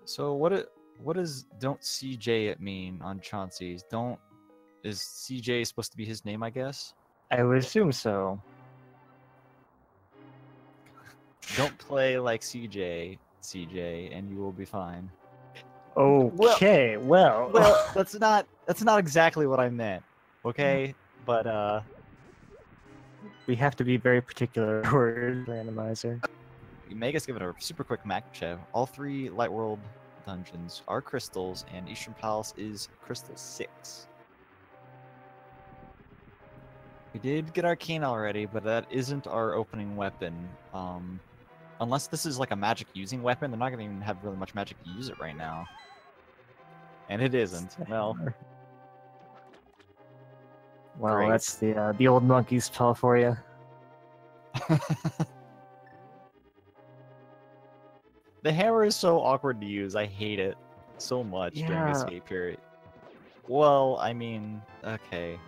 So what does don't CJ it mean on Chauncey's? Is CJ supposed to be his name, I guess? I would assume so. Don't play like CJ, and you will be fine. Okay, well, that's not exactly what I meant. Okay, but we have to be very particular with randomizer. eLmaGus give it a super quick map check. All 3 Light World dungeons are crystals, and Eastern Palace is crystal 6. We did get Arcane already, but that isn't our opening weapon. Unless this is like a magic using weapon, they're not going to even have really much magic to use it right now. And it isn't. Well, great. That's the old monkey's paw for you. The hammer is so awkward to use. I hate it so much during the escape period. Well, I mean, okay.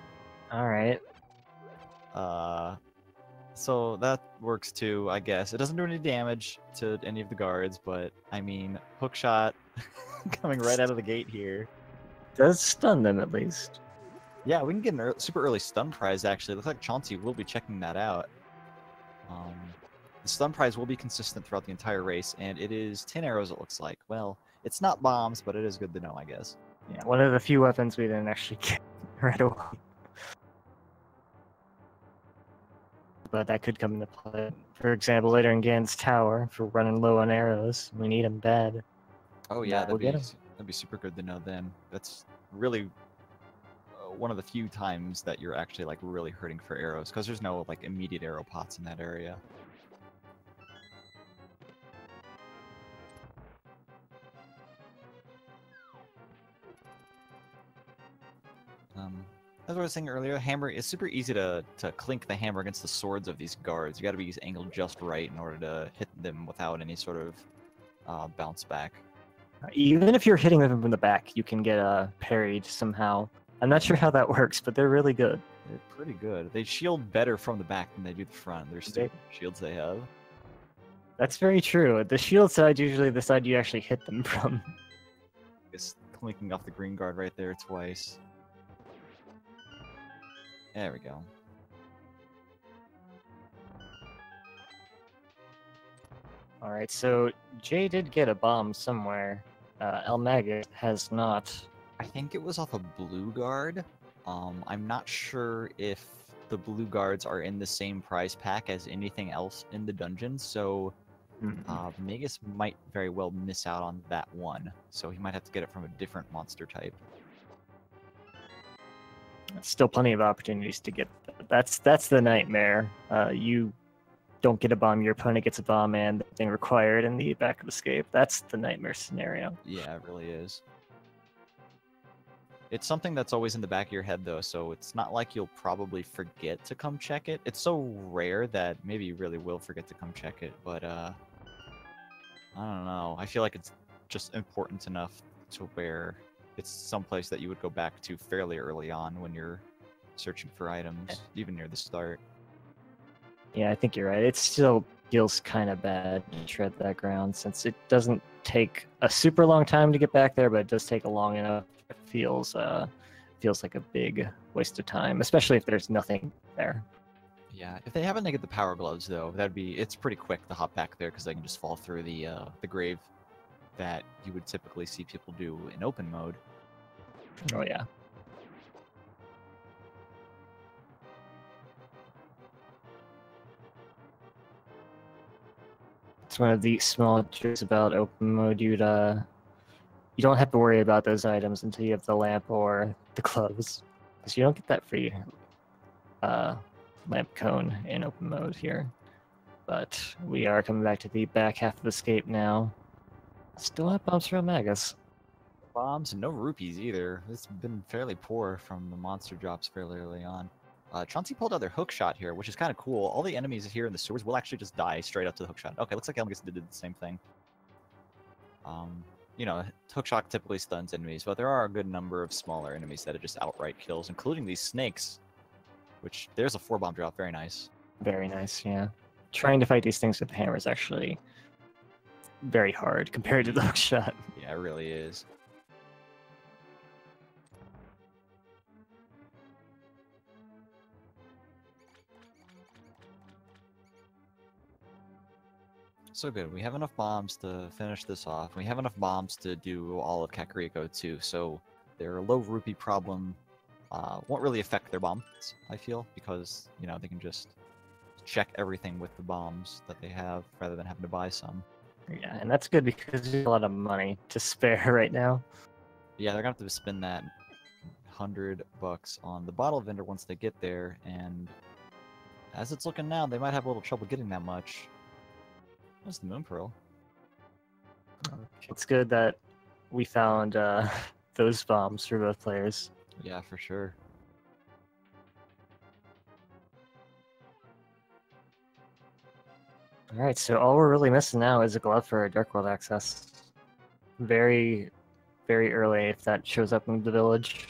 All right. So that works too, I guess. It doesn't do any damage to any of the guards, but I mean, hookshot coming right out of the gate here. Does stun them at least. Yeah, we can get a super early stun prize actually. Looks like Chauncey will be checking that out. The stun prize will be consistent throughout the entire race, and it is 10 arrows it looks like. Well, it's not bombs, but it is good to know, I guess. Yeah, one of the few weapons we didn't actually get right away. But that could come into play. For example, later in Gan's tower, if we're running low on arrows, we need them bad. Oh yeah, that'd be super good to know then. That's really one of the few times that you're actually like really hurting for arrows, because there's no like immediate arrow pots in that area. As I was saying earlier, hammer is super easy to clink the hammer against the swords of these guards. You got to be angled just right in order to hit them without any sort of bounce back. Even if you're hitting them from the back, you can get parried somehow. I'm not sure how that works, but they're really good. They're pretty good. They shield better from the back than they do the front. They're stupid shields they have. That's very true. The shield side's usually the side you actually hit them from. Just clinking off the green guard right there twice. There we go. Alright, so Jay did get a bomb somewhere. eLmaGus has not. I think it was off a blue guard. I'm not sure if the blue guards are in the same prize pack as anything else in the dungeon, so eLmaGus might very well miss out on that one. So he might have to get it from a different monster type. Still plenty of opportunities to get that. That's the nightmare. You don't get a bomb, your opponent gets a bomb, and the thing required in the back of escape. That's the nightmare scenario. Yeah, it really is. It's something that's always in the back of your head, though, so it's not like you'll probably forget to come check it. It's so rare that maybe you really will forget to come check it, but I don't know. I feel like it's just important enough to where it's someplace that you would go back to fairly early on when you're searching for items, even near the start. Yeah, I think you're right. It still feels kind of bad to tread that ground, since it doesn't take a super long time to get back there, but it does take a long enough. It feels like a big waste of time, especially if there's nothing there. Yeah, if they haven't negated the power gloves, though, it's pretty quick to hop back there because they can just fall through the grave that you would typically see people do in open mode. Oh yeah. It's one of the small tricks about open mode. You don't have to worry about those items until you have the lamp or the gloves, because you don't get that free lamp cone in open mode here. But we are coming back to the back half of escape now. Still have bombs for eLmaGus. Bombs and no rupees either. It's been fairly poor from the monster drops fairly early on. Chauncey pulled out their hook shot here, which is kind of cool. All the enemies here in the sewers will actually just die straight up to the hook shot. Okay, looks like eLmaGus did the same thing. You know, hook shot typically stuns enemies, but there are a good number of smaller enemies that it just outright kills, including these snakes, which there's a 4-bomb drop. Very nice. Very nice, yeah. Trying to fight these things with the hammer is actually very hard compared to the hook shot. Yeah. Yeah, it really is. So good. We have enough bombs to finish this off. We have enough bombs to do all of Kakariko too. So their low rupee problem won't really affect their bombs, I feel, because you know they can just check everything with the bombs that they have rather than having to buy some. Yeah, and that's good because there's a lot of money to spare right now. Yeah, they're gonna have to spend that $100 on the bottle vendor once they get there, and as it's looking now, they might have a little trouble getting that much. What's the Moon Pearl? It's good that we found those bombs for both players. Yeah, for sure. All right, so all we're really missing now is a glove for Dark World access. Very, very early if that shows up in the village.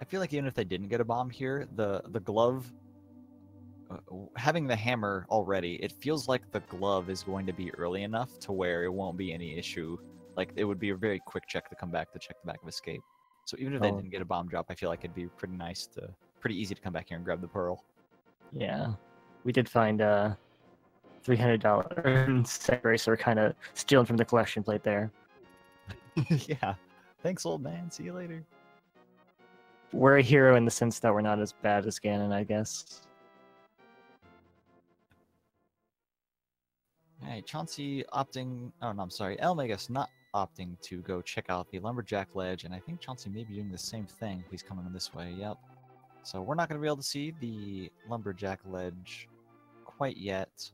I feel like even if they didn't get a bomb here, the glove, having the hammer already, it feels like the glove is going to be early enough to where it won't be any issue. Like, it would be a very quick check to come back to check the back of escape. So even if they didn't get a bomb drop, I feel like it'd be pretty easy to come back here and grab the pearl. Yeah, we did find $300 set race, so we're kind of stealing from the collection plate there. Yeah. Thanks, old man. See you later. We're a hero in the sense that we're not as bad as Ganon, I guess. Hey, Chauncey opting... Oh, no, I'm sorry. eLmaGus not opting to go check out the Lumberjack Ledge, and I think Chauncey may be doing the same thing. He's coming this way, yep. So we're not going to be able to see the Lumberjack Ledge quite yet.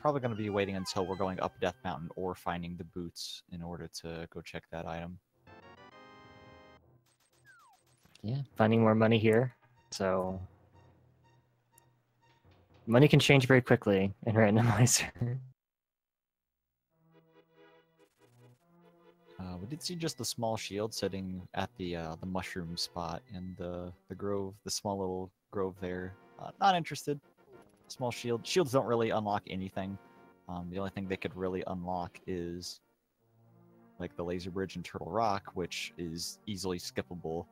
Probably going to be waiting until we're going up Death Mountain or finding the boots in order to go check that item. Yeah, finding more money here. So money can change very quickly in Randomizer. We did see just the small shield sitting at the mushroom spot in the grove, the small little grove there. Not interested. Small shield. Shields don't really unlock anything. The only thing they could really unlock is like the laser bridge and Turtle Rock, which is easily skippable.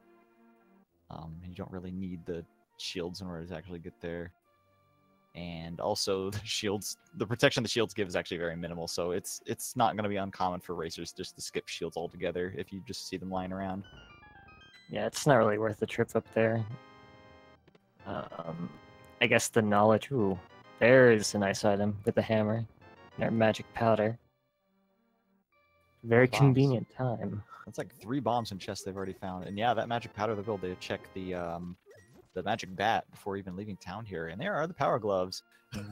You don't really need the shields in order to actually get there. And also the shields, the protection the shields give is actually very minimal, so it's not going to be uncommon for racers just to skip shields altogether if you just see them lying around. Yeah, it's not really worth the trip up there. I guess the knowledge. Ooh, there is a nice item with the hammer. Our magic powder. Very convenient time. That's like 3 bombs in chests they've already found. And yeah, that magic powder they'll be able to check the magic bat before even leaving town here. And there are the power gloves.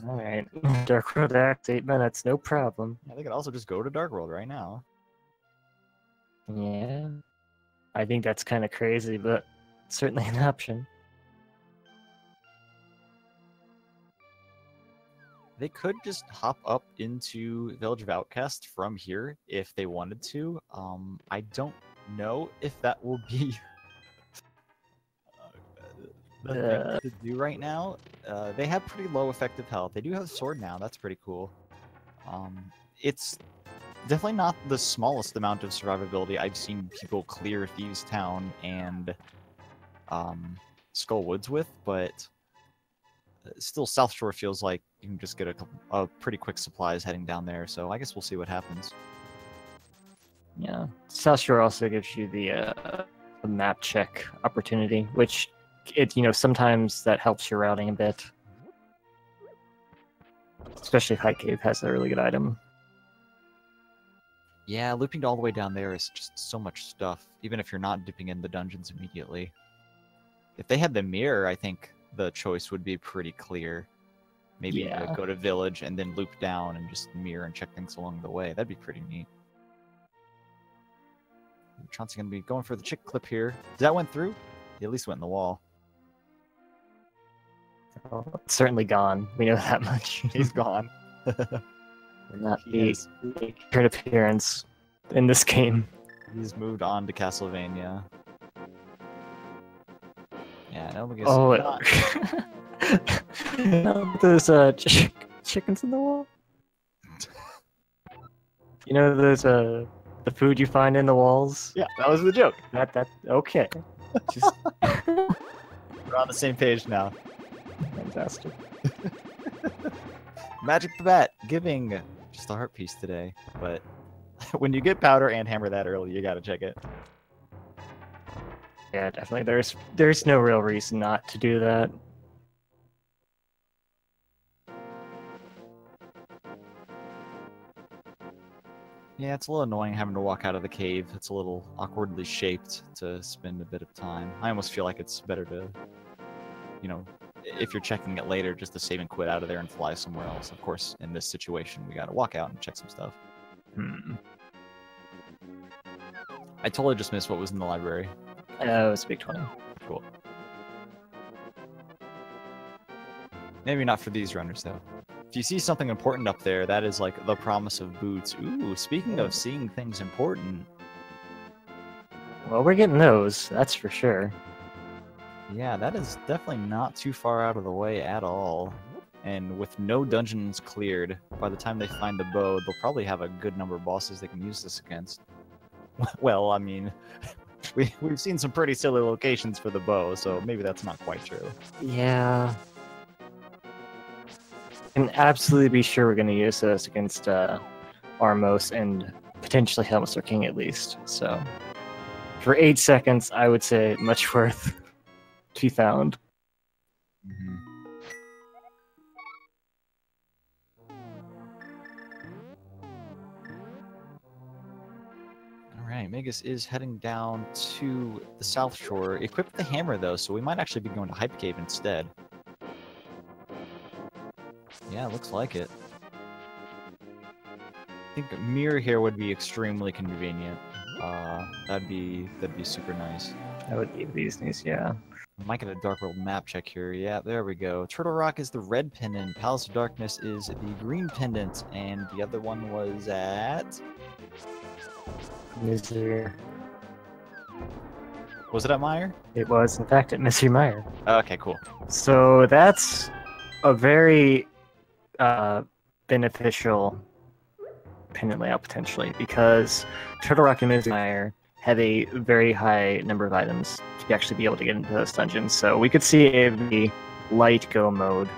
Alright. Dark World Act, 8 minutes, no problem. Yeah, they could also just go to Dark World right now. Yeah. I think that's kind of crazy, but certainly an option. They could just hop up into Village of Outcast from here if they wanted to. I don't know if that will be the thing to do right now. They have pretty low effective health. They do have a sword now. That's pretty cool. It's definitely not the smallest amount of survivability I've seen people clear Thieves Town and Skull Woods with, but still South Shore feels like you can just get a pretty quick supplies heading down there, so I guess we'll see what happens. Yeah, South Shore also gives you the map check opportunity, which sometimes that helps your routing a bit. Especially if High Cave has a really good item. Yeah, looping all the way down there is just so much stuff, even if you're not dipping in the dungeons immediately. If they had the Mire, I think the choice would be pretty clear. Maybe go to Village and then loop down and just Mire and check things along the way. That'd be pretty neat. Chauncey's going to be going for the chick clip here. That went through? He at least went in the wall. Oh, it's certainly gone. We know that much. He's gone. Not the current appearance in this game. He's moved on to Castlevania. Yeah, eLmaGus. Oh, no, there's chickens in the wall. You know those the food you find in the walls? Yeah, that was the joke. That okay. Just We're on the same page now. fantastic. Magic Babette giving just a heart piece today, but when you get powder and hammer that early, you gotta check it. Yeah, definitely. There's no real reason not to do that. Yeah, it's a little annoying having to walk out of the cave. It's a little awkwardly shaped to spend a bit of time. I almost feel like it's better to, you know, if you're checking it later, just to save and quit out of there and fly somewhere else. Of course, in this situation, we gotta walk out and check some stuff. I totally just missed what was in the library. It was Big 20. Cool. Maybe not for these runners, though. If you see something important up there, that is like the promise of boots. Ooh, speaking of seeing things important. Well, we're getting those, that's for sure. Yeah, that is definitely not too far out of the way at all. And with no dungeons cleared, by the time they find the bow, they'll probably have a good number of bosses they can use this against. Well, I mean, we've seen some pretty silly locations for the bow, so maybe that's not quite true. Yeah. Can absolutely be sure we're going to use those against Armos and potentially Helmsor King at least. So for 8 seconds, I would say much worth to be found. Mm-hmm. Alright, Magus is heading down to the South Shore. Equipped the hammer, though, so we might actually be going to Hype Cave instead. Yeah, looks like it. I think Mire here would be extremely convenient. That'd be super nice. That would be these days, yeah. I might get a Dark World map check here. Yeah, there we go. Turtle Rock is the red pendant. Palace of Darkness is the green pendant. And the other one was at... Mr. Was it at Mire? It was, in fact, at Mr. Mire. Okay, cool. So that's a very beneficial pendant layout, potentially, because Turtle Rock and Mr. Mire have a very high number of items to actually be able to get into those dungeons. So we could see a light go mode.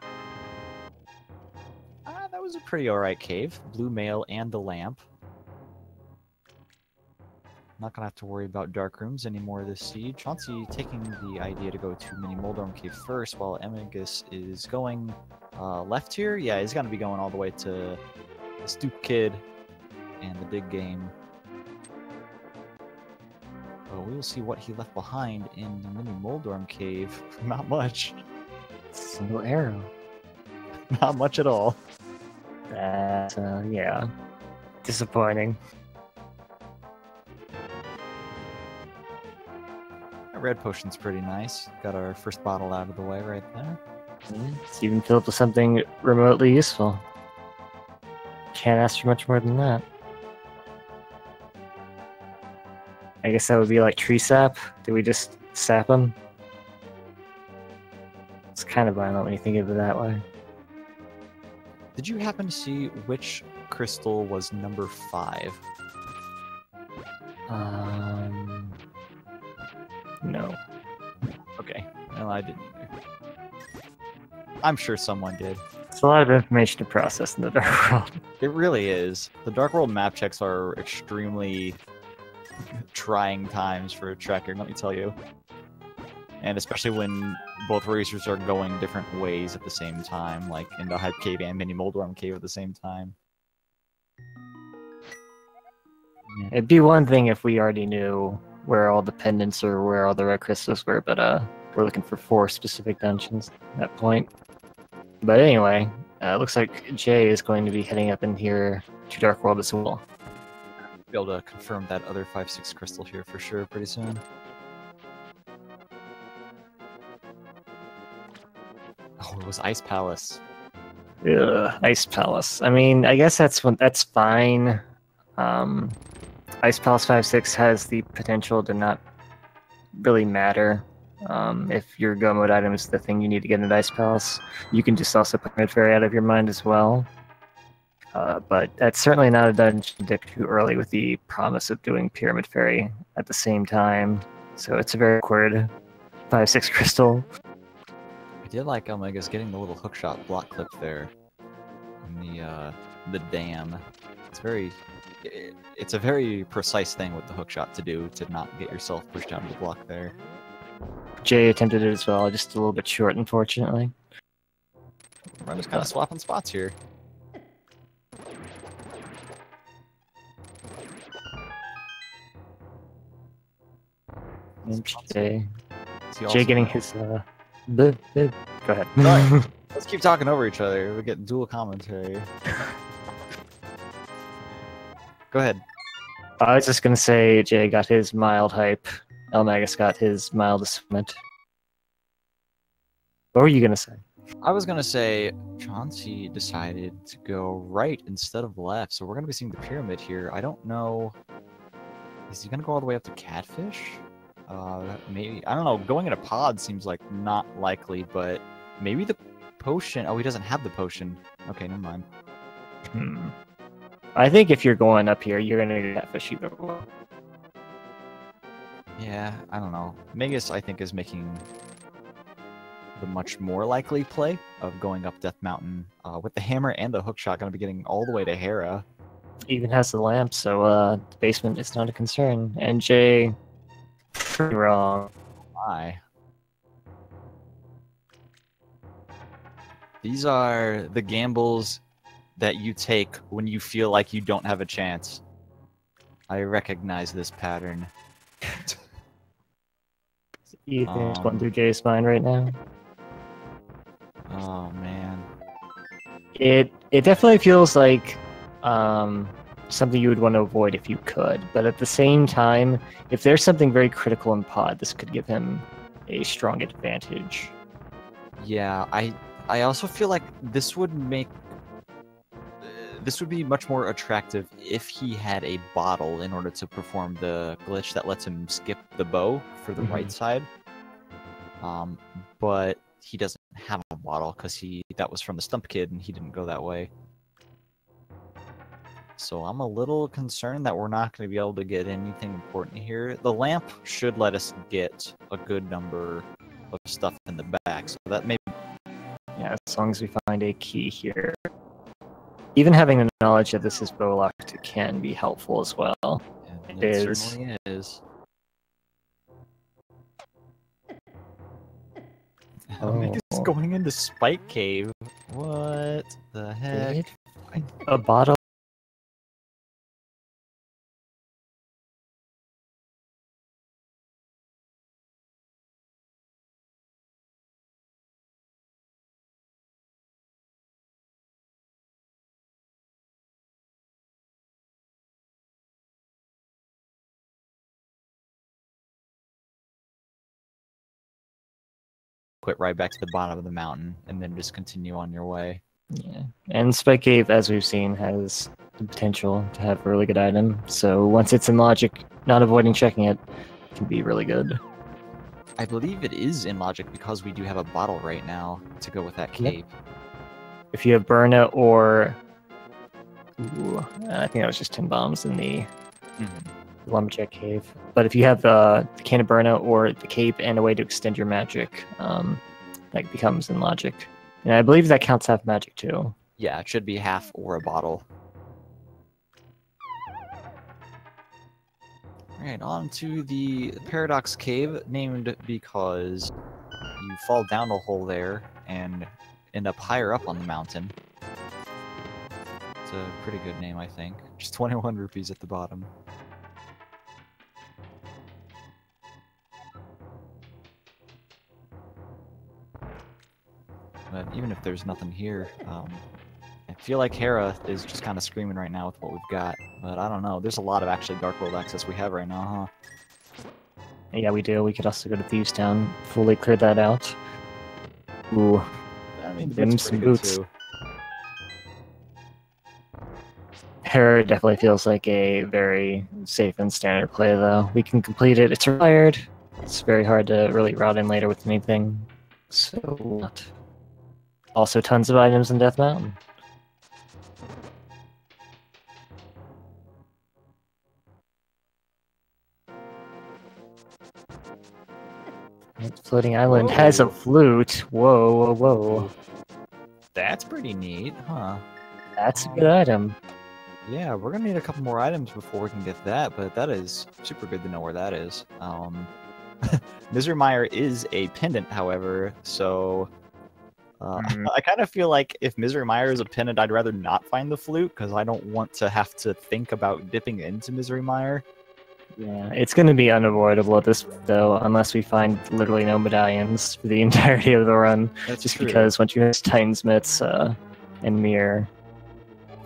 That was a pretty alright cave. Blue Mail and the lamp. Not gonna have to worry about dark rooms anymore this siege. Chauncey taking the idea to go to Mini Moldorm Cave first, while eLmaGus is going left here. Yeah, he's gonna be going all the way to the Stoop Kid and the big game. But we will see what he left behind in the Mini Moldorm Cave. Not much. Single arrow. Not much at all. That, yeah. Disappointing. That red potion's pretty nice. Got our first bottle out of the way right there. It's even filled with something remotely useful. Can't ask for much more than that. I guess that would be like tree sap. Do we just sap them? It's kind of violent when you think of it that way. Did you happen to see which crystal was number 5? No. Okay. Well, I didn't either. I'm sure someone did. It's a lot of information to process in the Dark World. It really is. The Dark World map checks are extremely trying times for a trekker, let me tell you. And especially when both racers are going different ways at the same time, like into Hype Cave and Mini Moldorm Cave at the same time. It'd be one thing if we already knew where all the pendants or where all the red crystals were, but we're looking for 4 specific dungeons at that point. But anyway, looks like Jay is going to be heading up in here to Dark World as well. Be able to confirm that other 5-6 crystal here for sure pretty soon. Oh, it was Ice Palace. Ugh, Ice Palace. I mean, I guess that's fine. Ice Palace 5-6 has the potential to not really matter. If your go mode item is the thing you need to get into Ice Palace, you can just also put Red Fairy out of your mind as well. But that's certainly not a dungeon to dip too early with the promise of doing Pyramid Fairy at the same time. So it's a very awkward 5/6 crystal. I did like eLmaGus getting the little hookshot block clip there in the dam. It's a very precise thing with the hookshot to do to not get yourself pushed out of the block there. Jay attempted it as well, just a little bit short, unfortunately. We're just kind of swapping spots here. And Jay Also... getting his go ahead. Sorry. Let's keep talking over each other. We get dual commentary. Go ahead. I was just gonna say Jay got his mild hype. eLmaGus got his mild ascent. What were you gonna say? I was gonna say Chauncey decided to go right instead of left, so we're gonna be seeing the pyramid here. I don't know. Is he gonna go all the way up to Catfish? Maybe. I don't know. Going in a pod seems like not likely, but maybe the potion. Oh, he doesn't have the potion. Okay, never mind. I think if you're going up here, you're gonna get Catfish either way. Yeah, I don't know. Magus, I think, is making the much more likely play of going up Death Mountain with the hammer and the hookshot. Going to be getting all the way to Hera. Even has the lamp, so the basement is not a concern. And Jay, pretty wrong. Why? These are the gambles that you take when you feel like you don't have a chance. I recognize this pattern. Ethan's going through Jay's mind right now. Oh man. It definitely feels like something you would want to avoid if you could, but at the same time, if there's something very critical in pod, this could give him a strong advantage. Yeah, I also feel like this would make this would be much more attractive if he had a bottle in order to perform the glitch that lets him skip the bow for the right side. But he doesn't have a bottle because that was from the Stump Kid and he didn't go that way. So I'm a little concerned that we're not going to be able to get anything important here. The lamp should let us get a good number of stuff in the back, so that may. Yeah, as long as we find a key here. Even having the knowledge that this is bow locked can be helpful as well. It is. Certainly is. Oh. It's going into Spike Cave. What the heck? A bottle. Quit right back to the bottom of the mountain and then just continue on your way. Yeah, and Spike Cave, as we've seen, has the potential to have a really good item. So once it's in logic, not avoiding checking it can be really good. I believe it is in logic because we do have a bottle right now to go with that cape. Yep. If you have Burna or... Ooh, I think that was just 10 bombs in the Lumberjack Cave. But if you have the Can of Burna or the cape and a way to extend your magic, that becomes in logic. And I believe that counts half magic too. Yeah, it should be half or a bottle. Alright, on to the Paradox Cave, named because you fall down a hole there and end up higher up on the mountain. It's a pretty good name, I think. Just 21 rupees at the bottom. But even if there's nothing here, I feel like Hera is just kind of screaming right now with what we've got. But I don't know. There's a lot of actually Dark World access we have right now, huh? Yeah, we do. We could also go to Thieves Town, fully clear that out. Ooh. I mean, them some boots. Too. Hera definitely feels like a very safe and standard play, though. We can complete it. It's required. It's very hard to really route in later with anything. So what? Also tons of items in Death Mountain. Floating island has a flute. Whoa, whoa, whoa. That's pretty neat, huh? That's a good item. Yeah, we're gonna need a couple more items before we can get that, but that is super good to know where that is. Misery Mire is a pendant, however, so I kind of feel like if Misery Mire is a pendant, I'd rather not find the flute, because I don't want to have to think about dipping into Misery Mire. Yeah, it's going to be unavoidable at this though, unless we find literally no medallions for the entirety of the run. That's just true. Because once you miss Titan's Mitts and Mire,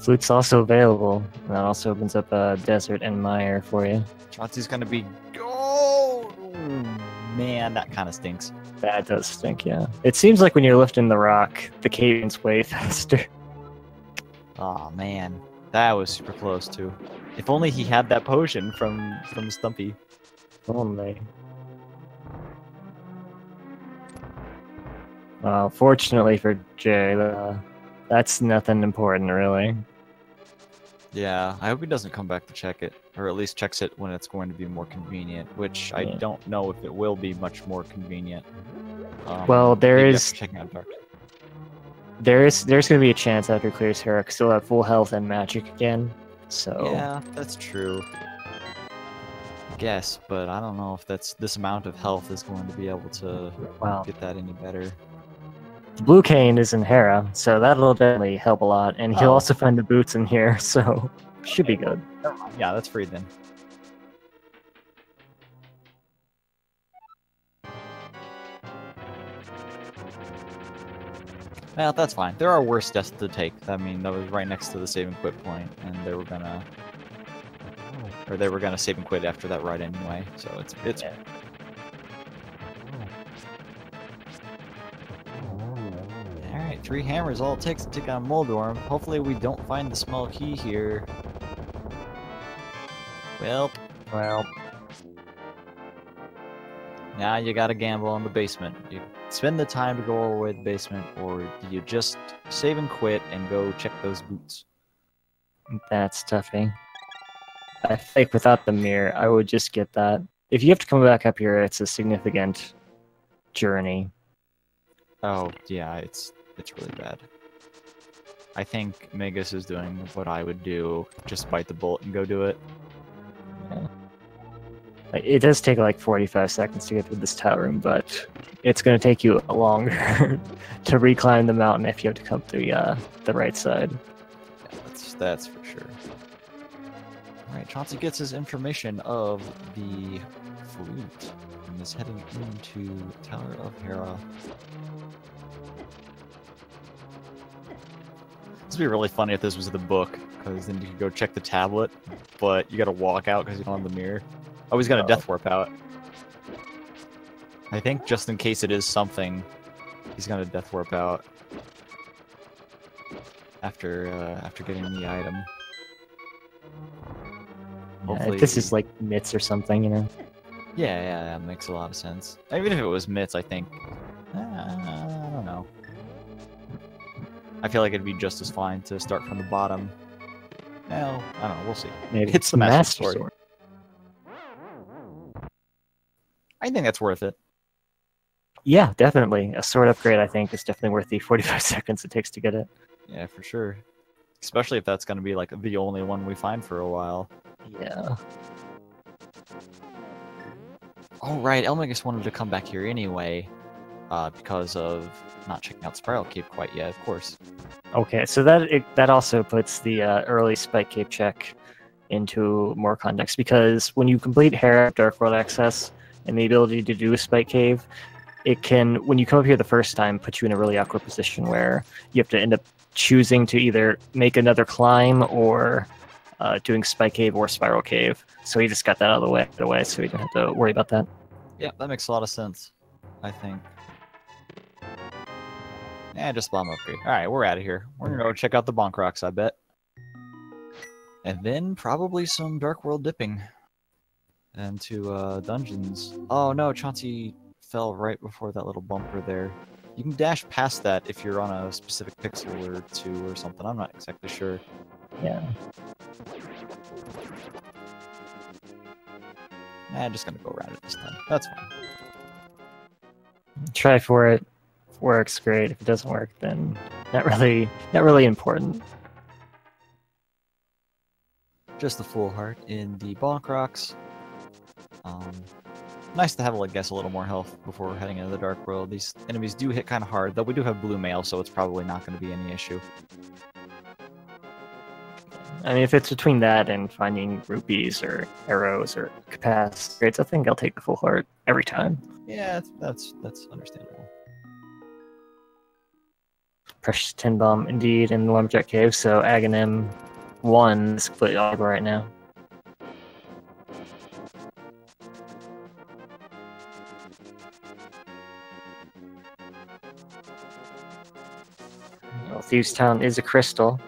flute's also available. And that also opens up Desert and Mire for you. Chauncey's gonna be... Oh, man, that kind of stinks. That does stink, yeah. It seems like when you're lifting the rock, the cadence way faster. Oh man, that was super close too. If only he had that potion from Stumpy. Only. Well, fortunately for Jay, that's nothing important really. Yeah, I hope he doesn't come back to check it, or at least checks it when it's going to be more convenient, which I don't know if it will be much more convenient. Well, there's checking out Dark. there's going to be a chance after clears Hera, still have full health and magic again. So yeah, that's true. I guess, but I don't know if this amount of health is going to be able to get that any better. The blue cane is in Hera, so that'll definitely help a lot, and he'll also find the boots in here, so should be good. Yeah, that's free then. Well, that's fine. There are worse deaths to take. I mean, that was right next to the save and quit point, and they were gonna save and quit after that ride anyway. So it's. Yeah. All right, 3 hammers all it takes to take on Moldorm. Hopefully, we don't find the small key here. Well. Now you gotta gamble on the basement. You spend the time to go all the way to the basement, or do you just save and quit and go check those boots? That's toughy. I think without the mirror, I would just get that. If you have to come back up here, it's a significant journey. Oh, yeah, it's really bad. I think Magus is doing what I would do, just bite the bullet and go do it. Yeah. It does take like 45 seconds to get through this tower room, but it's going to take you longer to reclimb the mountain if you have to come through the right side. Yeah, that's for sure. Alright, Chauncey gets his information of the flute and is heading into Tower of Hera. This would be really funny if this was the book, because then you could go check the tablet, but you gotta walk out because you don't have the mirror. Oh, he's gonna death warp out. I think just in case it is something, he's gonna death warp out after getting the item. Hopefully, if this is like mitts or something, you know. Yeah, that makes a lot of sense. Even if it was mitts, I think. I don't know. I feel like it'd be just as fine to start from the bottom. Well, I don't know. We'll see. Maybe it's the Master Sword. I think that's worth it. Yeah, definitely. A sword upgrade, I think, is definitely worth the 45 seconds it takes to get it. Yeah, for sure. Especially if that's going to be like the only one we find for a while. Yeah. Oh, right. eLmaGus wanted to come back here anyway, because of not checking out Spiral Cave quite yet, of course. Okay, so that also puts the early Spike Cave check into more context, because when you complete Hera Dark World Access and the ability to do a Spike Cave, it can, when you come up here the first time, put you in a really awkward position where you have to end up choosing to either make another climb or doing Spike Cave or Spiral Cave. So he just got that out of the way, so we don't have to worry about that. Yeah, that makes a lot of sense, I think. Yeah, just bomb upgrade. Alright, we're out of here. We're gonna go check out the Bonk Rocks, I bet. And then probably some Dark World dipping. And to dungeons. Oh no, Chauncey fell right before that little bumper there. You can dash past that if you're on a specific pixel or 2 or something. I'm not exactly sure. Yeah. Just gonna go around it this time. That's fine. Try for it. If it works, great. If it doesn't work, then not really important. Just the full heart in the Bonk Rocks. Nice to have, I guess, a little more health before heading into the Dark World. These enemies do hit kind of hard, though we do have blue mail, so it's probably not going to be any issue. I mean, if it's between that and finding rupees or arrows or capacitors, I think I'll take the full heart every time. Yeah, that's understandable. Precious Tin Bomb, indeed, in the Lumberjack Cave, so Aghanim 1 is completely audible right now. Well, Thieves Town is a crystal,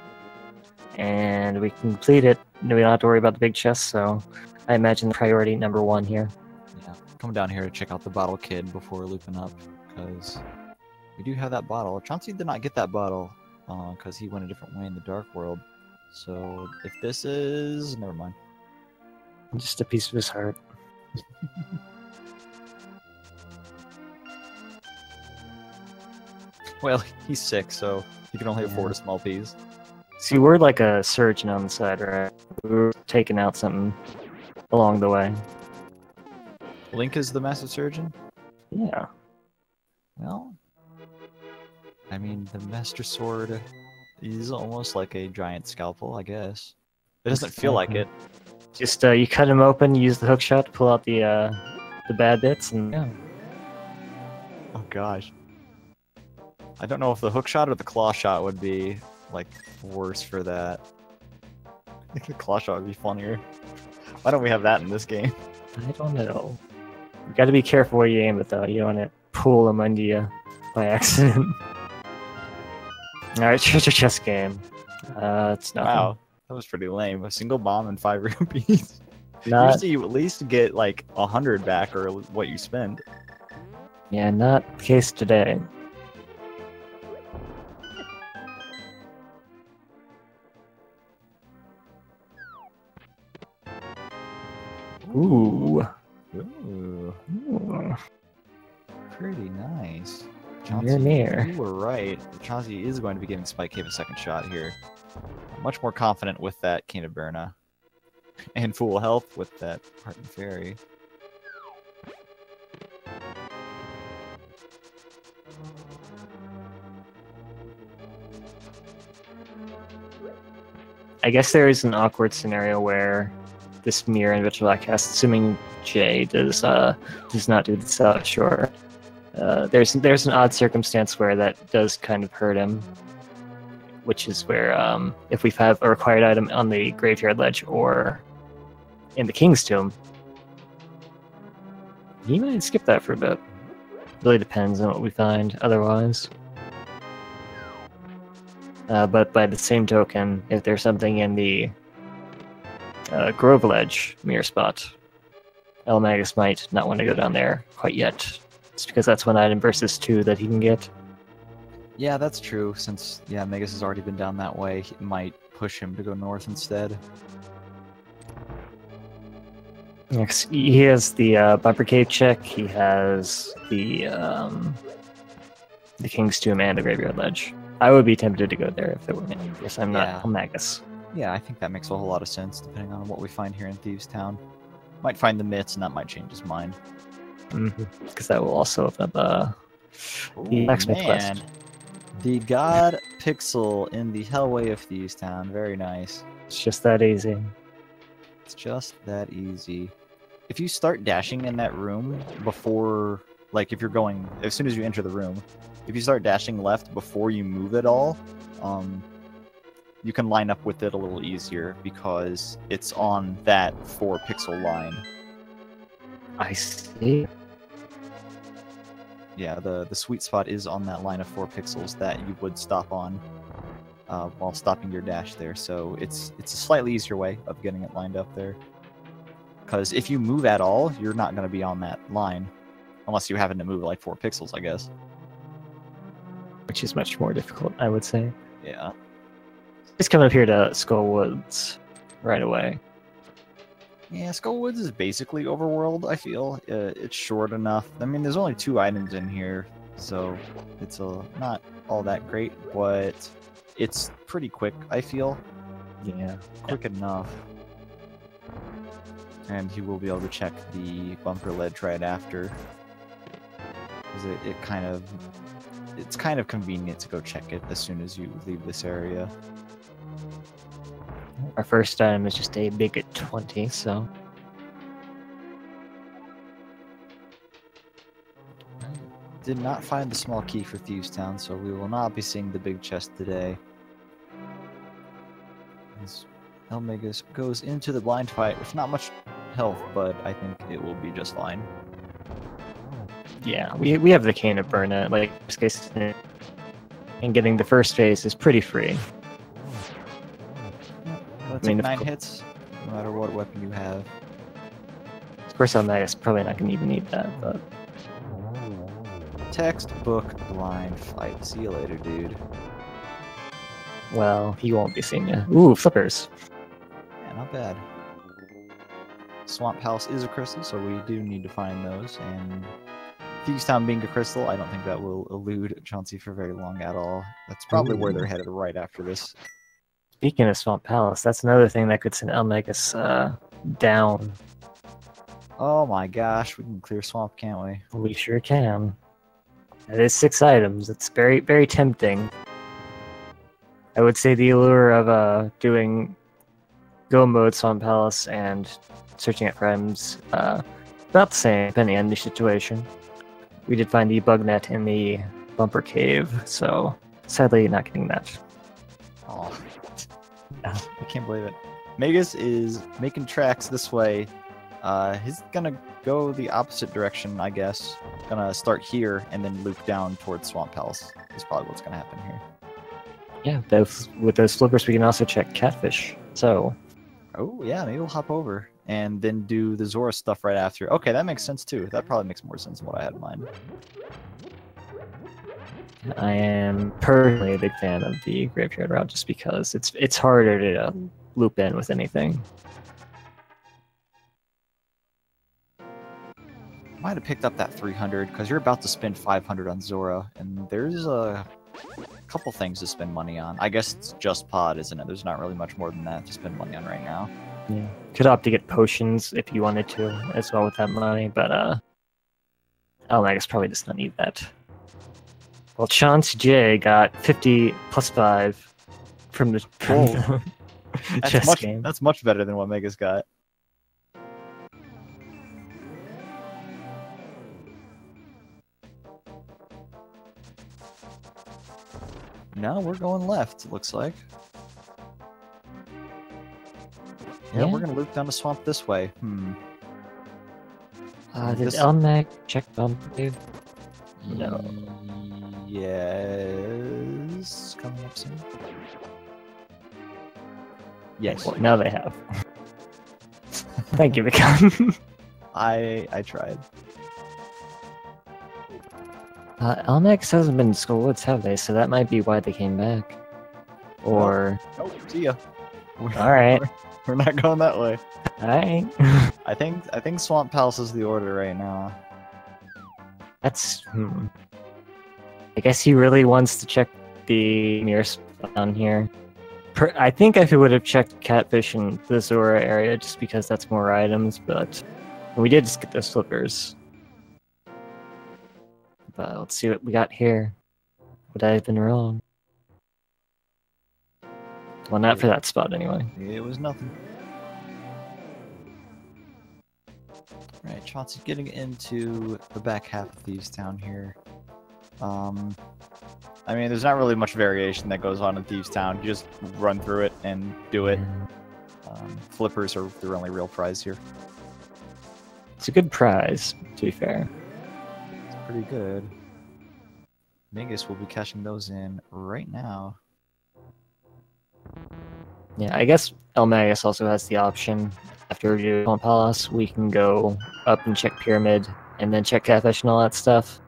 and we can complete it. We don't have to worry about the big chest, so I imagine priority number 1 here. Yeah, come down here to check out the Bottle Kid before looping up, because we do have that bottle. Chauncey did not get that bottle, because he went a different way in the Dark World. So if this is... never mind. Just a piece of his heart. Well, he's sick, so he can only afford a small piece. See, we're like a surgeon on the side, right? We're taking out something along the way. Link is the Massive Surgeon? Yeah. Well, I mean, the Master Sword is almost like a giant scalpel, I guess. It doesn't feel like it. Just you cut him open, use the hook shot to pull out the bad bits, and yeah. Oh gosh. I don't know if the hook shot or the claw shot would be like worse for that. I think the claw shot would be funnier. Why don't we have that in this game? I don't know. You got to be careful where you aim it, though. You don't want to pull them under you by accident. Alright, treasure chest game. It's nothing. Wow, that was pretty lame. A single bomb and 5 rupees. Not, Usually you at least get like 100 back or what you spend. yeah, not the case today. Ooh. Ooh, Ooh. pretty nice. You're near. You were right. Chauncey is going to be giving Spike Cave a second shot here. I'm much more confident with that Cane of Berna. And full health with that Heart and Fairy. I guess there is an awkward scenario where this Mire and Virtual Cast, assuming Jay does not do the sure. There's an odd circumstance where that does kind of hurt him, which is where if we have a required item on the Graveyard Ledge or in the King's Tomb, he might skip that for a bit. Really depends on what we find otherwise. But by the same token, if there's something in the Grove Ledge Mire spot, eLmaGus might not want to go down there quite yet. It's because that's one item versus 2 that he can get. Yeah, that's true. Since, yeah, Magus has already been down that way, it might push him to go north instead. Next, he has the Bumper Cave check. He has the King's Tomb and the Graveyard Ledge. I would be tempted to go there if it were me. Yes, I'm not eLmaGus. Yeah, I think that makes a whole lot of sense, depending on what we find here in Thieves Town. Might find the myths, and that might change his mind. Because that will also open up the blacksmith quest. The God Pixel in the Hellway of Thieves Town. Very nice. It's just that easy. It's just that easy. If you start dashing in that room before, like if you're going, as soon as you enter the room, if you start dashing left before you move at all, you can line up with it a little easier because it's on that 4-pixel line. I see. Yeah, the sweet spot is on that line of 4 pixels that you would stop on while stopping your dash there. So it's a slightly easier way of getting it lined up there. Because if you move at all, you're not going to be on that line. Unless you happen to move like 4 pixels, I guess. Which is much more difficult, I would say. Yeah. Just coming up here to Skull Woods right away. Yeah, Skullwoods is basically overworld, I feel. It's short enough. I mean, there's only 2 items in here, so it's not all that great, but it's pretty quick, I feel. Yeah. Quick enough. And you will be able to check the bumper ledge right after. Because it's kind of convenient to go check it as soon as you leave this area. Our first item is just a big at 20, so. Did not find the small key for Thieves Town, so we will not be seeing the big chest today. As eLmaGus goes into the blind fight with not much health, but I think it will be just fine. Yeah, we have the cane of Burnet, like, in this case, and getting the first phase is pretty free. Let's take 9 hits, no matter what weapon you have. Of course, eLmaGus probably not going to even need that, but... Textbook blind fight. See you later, dude. Well, he won't be seeing you. Ooh, flippers. Yeah, not bad. Swamp House is a crystal, so we do need to find those, and Thieves Town being a crystal, I don't think that will elude Chauncey for very long at all. That's probably where they're headed right after this. Speaking of Swamp Palace, that's another thing that could send eLmaGus down. Oh my gosh, we can clear swamp, can't we? We sure can. It is 6 items. It's very, very tempting. I would say the allure of doing go mode Swamp Palace and searching it for items about the same, depending on the situation. We did find the bug net in the bumper cave, so sadly not getting that. Oh, I can't believe it. Magus is making tracks this way. He's gonna go the opposite direction, I guess. Gonna start here and then loop down towards Swamp Palace. Is probably what's gonna happen here. Yeah, with those flippers, we can also check Catfish. So, oh yeah, maybe we'll hop over and then do the Zora stuff right after. Okay, that makes sense too. That probably makes more sense than what I had in mind. I am personally a big fan of the Graveyard route just because it's harder to loop in with anything. Might have picked up that 300 because you're about to spend 500 on Zora, and there's a couple things to spend money on. I guess it's just pod, isn't it? There's not really much more than that to spend money on right now. Yeah, could opt to get potions if you wanted to as well with that money, but eLmaGus probably does not need that. Well, chauncyjay got 50 plus 5 from the chess game. That's much better than what Mega's got. No, we're going left, it looks like. Yeah, we're gonna loop down the swamp this way. Did eLmaGus check bump, dude? No. Yes. Coming up soon. Yes. Well, now they have. Thank you, Ganon. I tried. eLmaGus hasn't been in Skullwoods, have they? So that might be why they came back. Or... Oh, see ya. Alright. We're not going that way. Alright. I think Swamp Palace is the order right now. That's... I guess he really wants to check the Mire down here. I think I would have checked Catfish in the Zora area just because that's more items, but we did just get those flippers. But let's see what we got here. Would I have been wrong? Well, not for that spot anyway. It was nothing. Right, Chauncey getting into the back half of Thieves Town here. I mean, there's not really much variation that goes on in Thieves Town. You just run through it and do it. Flippers are the only real prize here. It's a good prize, to be fair. It's pretty good. Magus will be cashing those in right now. Yeah, I guess eLmaGus also has the option. After we do Swamp Palace, we can go up and check Pyramid, and then check Catfish and all that stuff.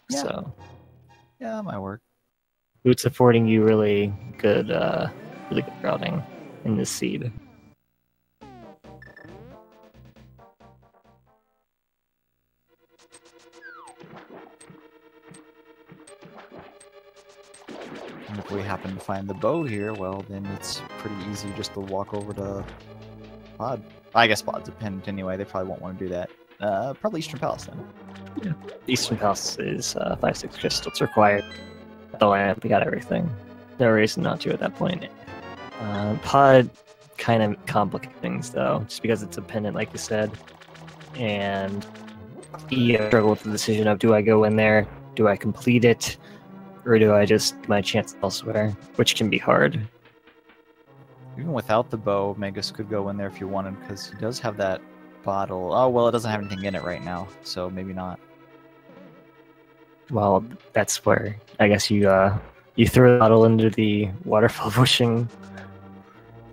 Yeah. So, yeah, that might work. Boots affording you really good routing. in this seed. And if we happen to find the bow here, well, then it's pretty easy just to walk over to Pod. I guess Pod's a pendant anyway. They probably won't want to do that. Probably Eastern Palace then. Yeah. Eastern Palace is 5-6 crystals required. The lamp, we got everything. No reason not to at that point. Pod kind of complicates things though, just because it's a pendant, like you said. And you struggle with the decision of, do I go in there? Do I complete it? Or do I just my chance elsewhere? Which can be hard. Even without the bow, Magus could go in there if you wanted, because he does have that bottle. Oh, well, it doesn't have anything in it right now, so maybe not. Well, that's where I guess you throw the bottle into the waterfall bushing,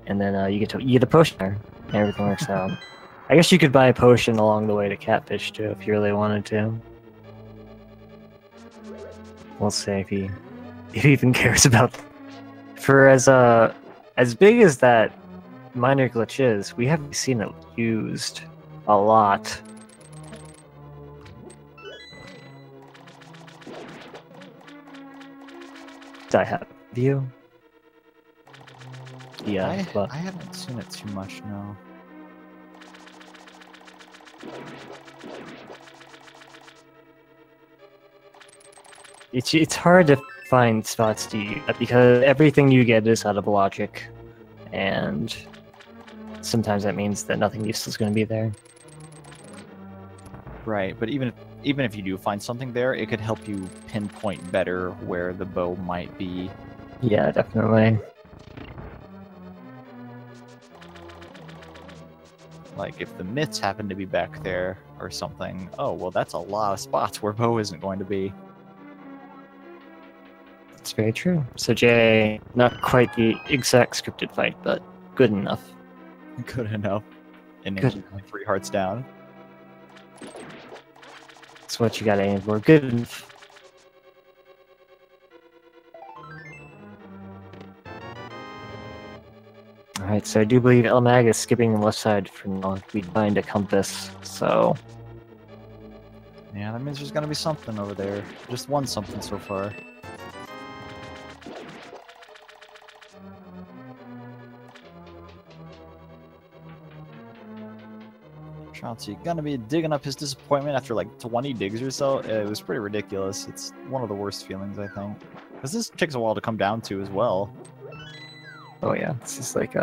and then you get a potion there, and everything works out. I guess you could buy a potion along the way to Catfish too, if you really wanted to. We'll see if he even cares about that. For as big as that minor glitch is, we haven't seen it used a lot. I have view. Yeah, I haven't seen it too much, no. It's hard to find spots to use that because everything you get is out of logic, and sometimes that means that nothing useful is going to be there. Right, but even if you do find something there, it could help you pinpoint better where the bow might be. Yeah, definitely. Like, if the myths happen to be back there or something, oh, well, that's a lot of spots where bow isn't going to be. It's very true. So Jay, not quite the exact scripted fight, but good enough. Good enough. And Good. then 3 hearts down. That's what you gotta aim for. Good enough. Alright, so I do believe eLmaGus is skipping the left side for now. We find a compass, so... Yeah, that means there's gonna be something over there. Just one something so far. Chauncey gonna be digging up his disappointment after like 20 digs or so. It was pretty ridiculous. It's one of the worst feelings, I think. Because this takes a while to come down to as well. Oh yeah, it's just like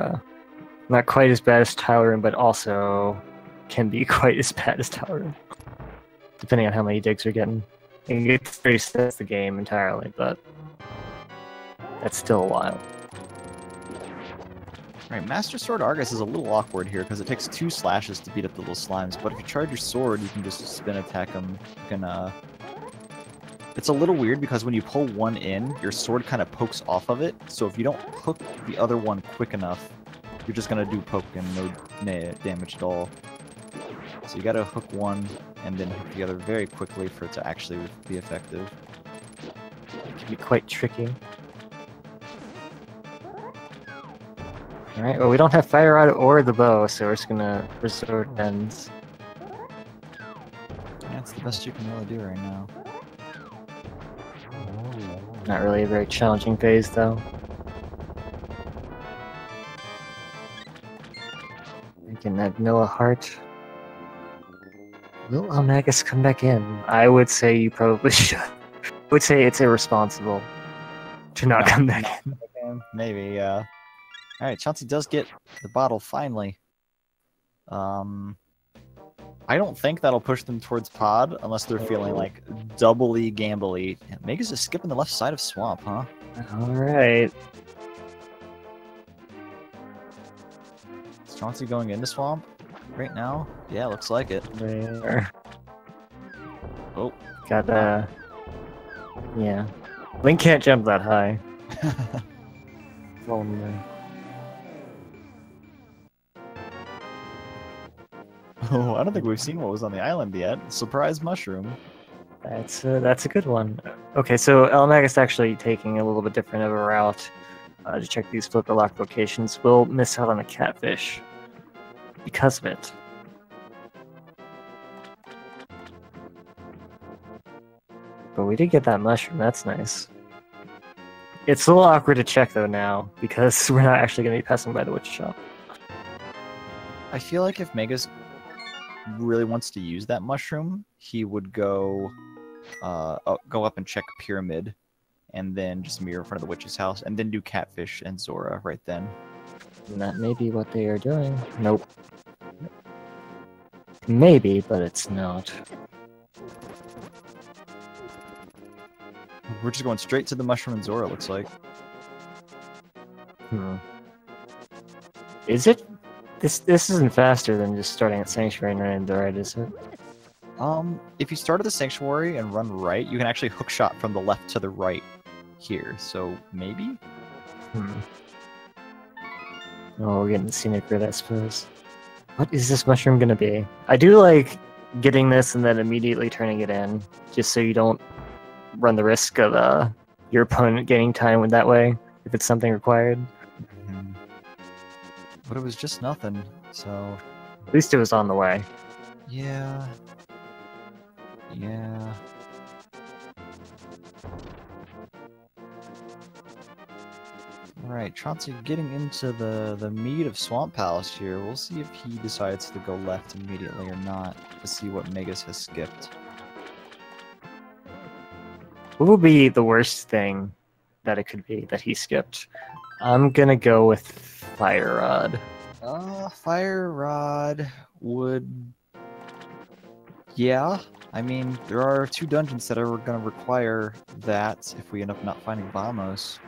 not quite as bad as Tile Room, but also can be quite as bad as Tile Room. Depending on how many digs you're getting. And it's very sets the game entirely, but that's still a while. Right, Master Sword Argus is a little awkward here because it takes 2 slashes to beat up the little slimes, but if you charge your sword, you can just spin attack them. You can, It's a little weird because when you pull one in, your sword kind of pokes off of it, so if you don't hook the other one quick enough, you're just gonna do poke and no damage at all. So you gotta hook one and then hook the other very quickly for it to actually be effective. It can be quite tricky. Alright, well we don't have Fire Rod or the bow, so we're just gonna resort ends. Yeah, it's the best you can really do right now. Not really a very challenging phase though. Making that vanilla heart. Will eLmaGus come back in? I would say you probably should. I would say it's irresponsible to not come back in. Maybe, yeah. Alright, Chauncey does get the bottle finally. I don't think that'll push them towards Pod unless they're feeling like doubly gambly. Magus is skipping the left side of Swamp, huh? Alright. Is Chauncey going into Swamp right now? Yeah, looks like it. There. Oh. Got yeah. Link can't jump that high. Only. Oh, I don't think we've seen what was on the island yet. Surprise mushroom. That's a good one. Okay, so eLmaGus is actually taking a little bit different of a route. to check these flipper lock locations, we'll miss out on a catfish because of it. But we did get that mushroom, that's nice. It's a little awkward to check though now, because we're not actually going to be passing by the witch shop. I feel like if Megas really wants to use that mushroom, he would go up and check Pyramid, and then just mirror in front of the witch's house, and then do Catfish and Zora right then. And that may be what they are doing. Nope. Maybe, but it's not. We're just going straight to the mushroom and Zora, looks like. Is it? This isn't faster than just starting at Sanctuary and running to the right, is it? If you start at the Sanctuary and run right, you can actually hookshot from the left to the right here, so maybe? Oh, we're getting the scenic grid, I suppose. What is this mushroom gonna be? I do like getting this and then immediately turning it in, just so you don't run the risk of your opponent gaining time with that way, if it's something required. But it was just nothing, so... At least it was on the way. Yeah. Yeah. Alright, Chauncey getting into the meat of Swamp Palace here. We'll see if he decides to go left immediately or not, to see what Megas has skipped. What would be the worst thing that it could be that he skipped? I'm gonna go with Fire Rod. Fire Rod would... Yeah, I mean, there are 2 dungeons that are going to require that if we end up not finding Vamos.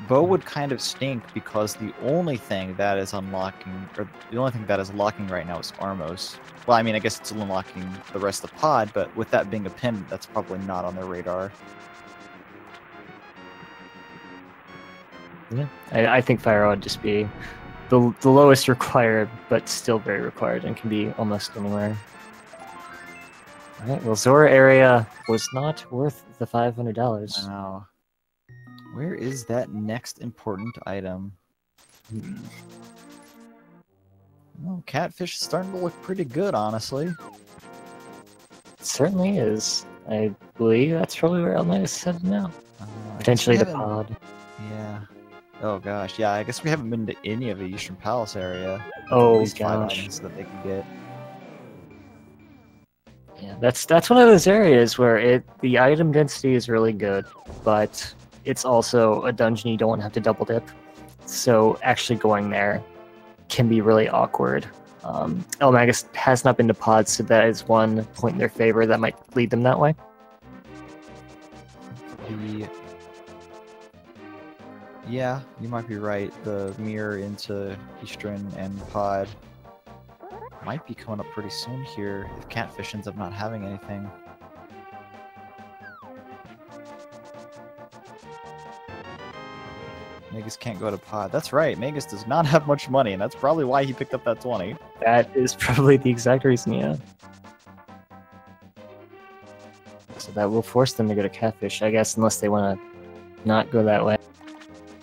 Bow would kind of stink because the only thing that is unlocking, or the only thing that is locking right now is Armos. Well, I mean, I guess it's unlocking the rest of the pod, but with that being a pin, that's probably not on their radar. Yeah, I think Fire Rod would just be the lowest required, but still very required, and can be almost anywhere. Alright, well, Zora area was not worth the $500. Wow. Where is that next important item? Well, Catfish is starting to look pretty good, honestly. It certainly is. I believe that's probably where eLmaGus is headed now. Potentially the pod. Yeah. Oh gosh, yeah, I guess we haven't been to any of the Eastern Palace area. Oh at least 5 gosh. items that they can get. Yeah, that's one of those areas where the item density is really good, but it's also a dungeon you don't have to double dip. So actually going there can be really awkward. eLmaGus has not been to pods, so that is one point in their favor that might lead them that way. Yeah, you might be right. The Mire into Eastern and Pod might be coming up pretty soon here if Catfish ends up not having anything. Megas can't go to Pod. That's right, Megas does not have much money, and that's probably why he picked up that 20. That is probably the exact reason, yeah. So that will force them to go to Catfish, I guess, unless they want to not go that way.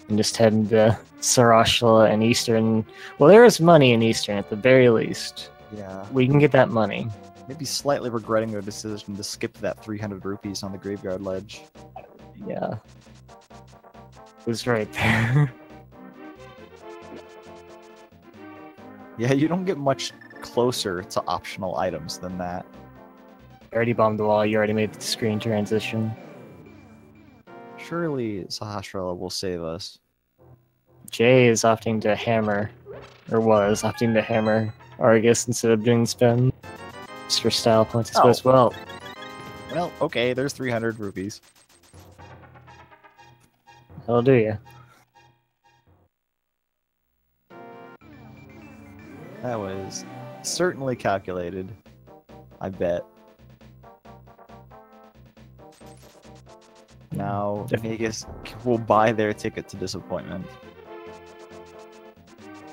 And just head into Sarashla and Eastern. Well, there is money in Eastern, at the very least. Yeah. We can get that money. Maybe slightly regretting their decision to skip that 300 rupees on the Graveyard Ledge. Yeah. It was right there. Yeah, you don't get much closer to optional items than that. You already bombed the wall, you already made the screen transition. Surely Sahasrara will save us. Jay is opting to hammer, or was opting to hammer Argus instead of doing spin. Just for style points, I suppose. Well, okay, there's 300 rupees. that'll do you. That was certainly calculated. I bet. Now, Vegas will buy their ticket to disappointment.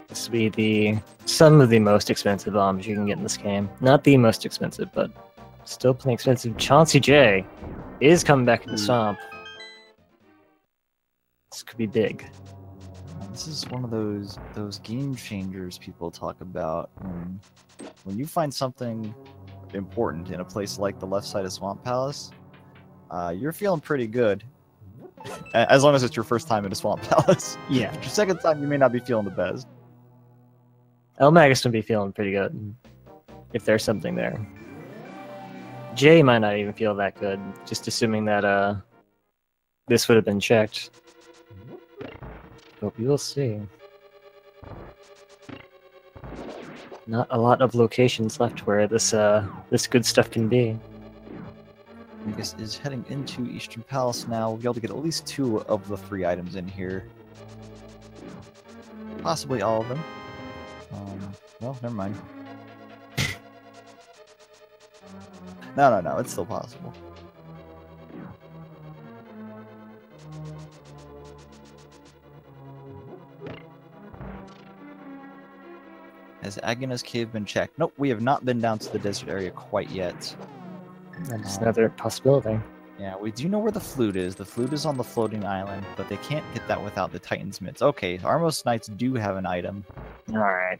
This will be some of the most expensive bombs you can get in this game. Not the most expensive, but still pretty expensive. chauncyjay is coming back in the swamp. This could be big. This is one of those game changers people talk about. When you find something important in a place like the left side of Swamp Palace, you're feeling pretty good. As long as it's your first time in a Swamp Palace. Yeah. Your second time, you may not be feeling the best. eLmaGus would be feeling pretty good if there's something there. Jay might not even feel that good, just assuming that this would have been checked. But we will see. Not a lot of locations left where this good stuff can be. eLmaGus is heading into Eastern Palace now. We'll be able to get at least 2 of the 3 items in here. Possibly all of them. Well, never mind. No, it's still possible. Has Agnes Cave been checked? Nope, we have not been down to the desert area quite yet. That's another possibility. Yeah, we do know where the flute is. The flute is on the floating island, but they can't get that without the Titan's mitts. Okay, Armos Knights do have an item. Alright.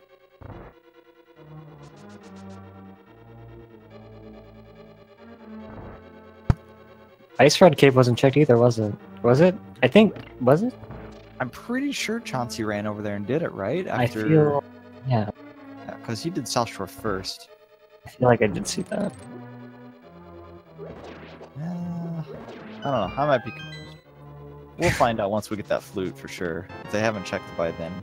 Ice Rod Cave wasn't checked either, was it? Was it? I think, was it? I'm pretty sure Chauncey ran over there and did it, right? I feel... Yeah. Yeah, because he did South Shore first. I feel like I did see that. I don't know. I might be confused. We'll find out once we get that flute for sure. If they haven't checked it by then.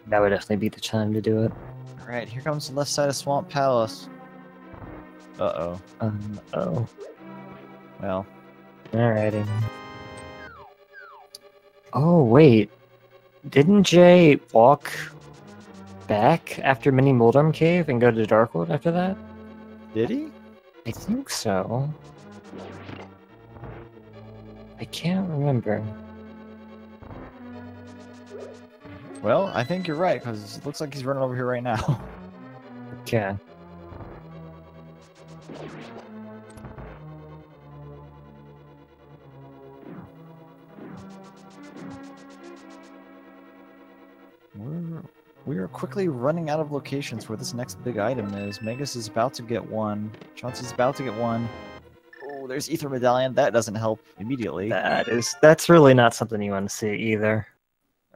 That would definitely be the time to do it. Alright, here comes the left side of Swamp Palace. Uh-oh. Oh. Well. Alrighty. Oh, wait. Didn't Jay walk back after Mini Moldorm Cave and go to Darkwood after that? Did he? I think so. I can't remember. Well, I think you're right, because it looks like he's running over here right now. Okay. We are quickly running out of locations where this next big item is. Magus is about to get one. Chauncey's about to get one. Oh, there's Ether Medallion. That doesn't help immediately. That's really not something you want to see either.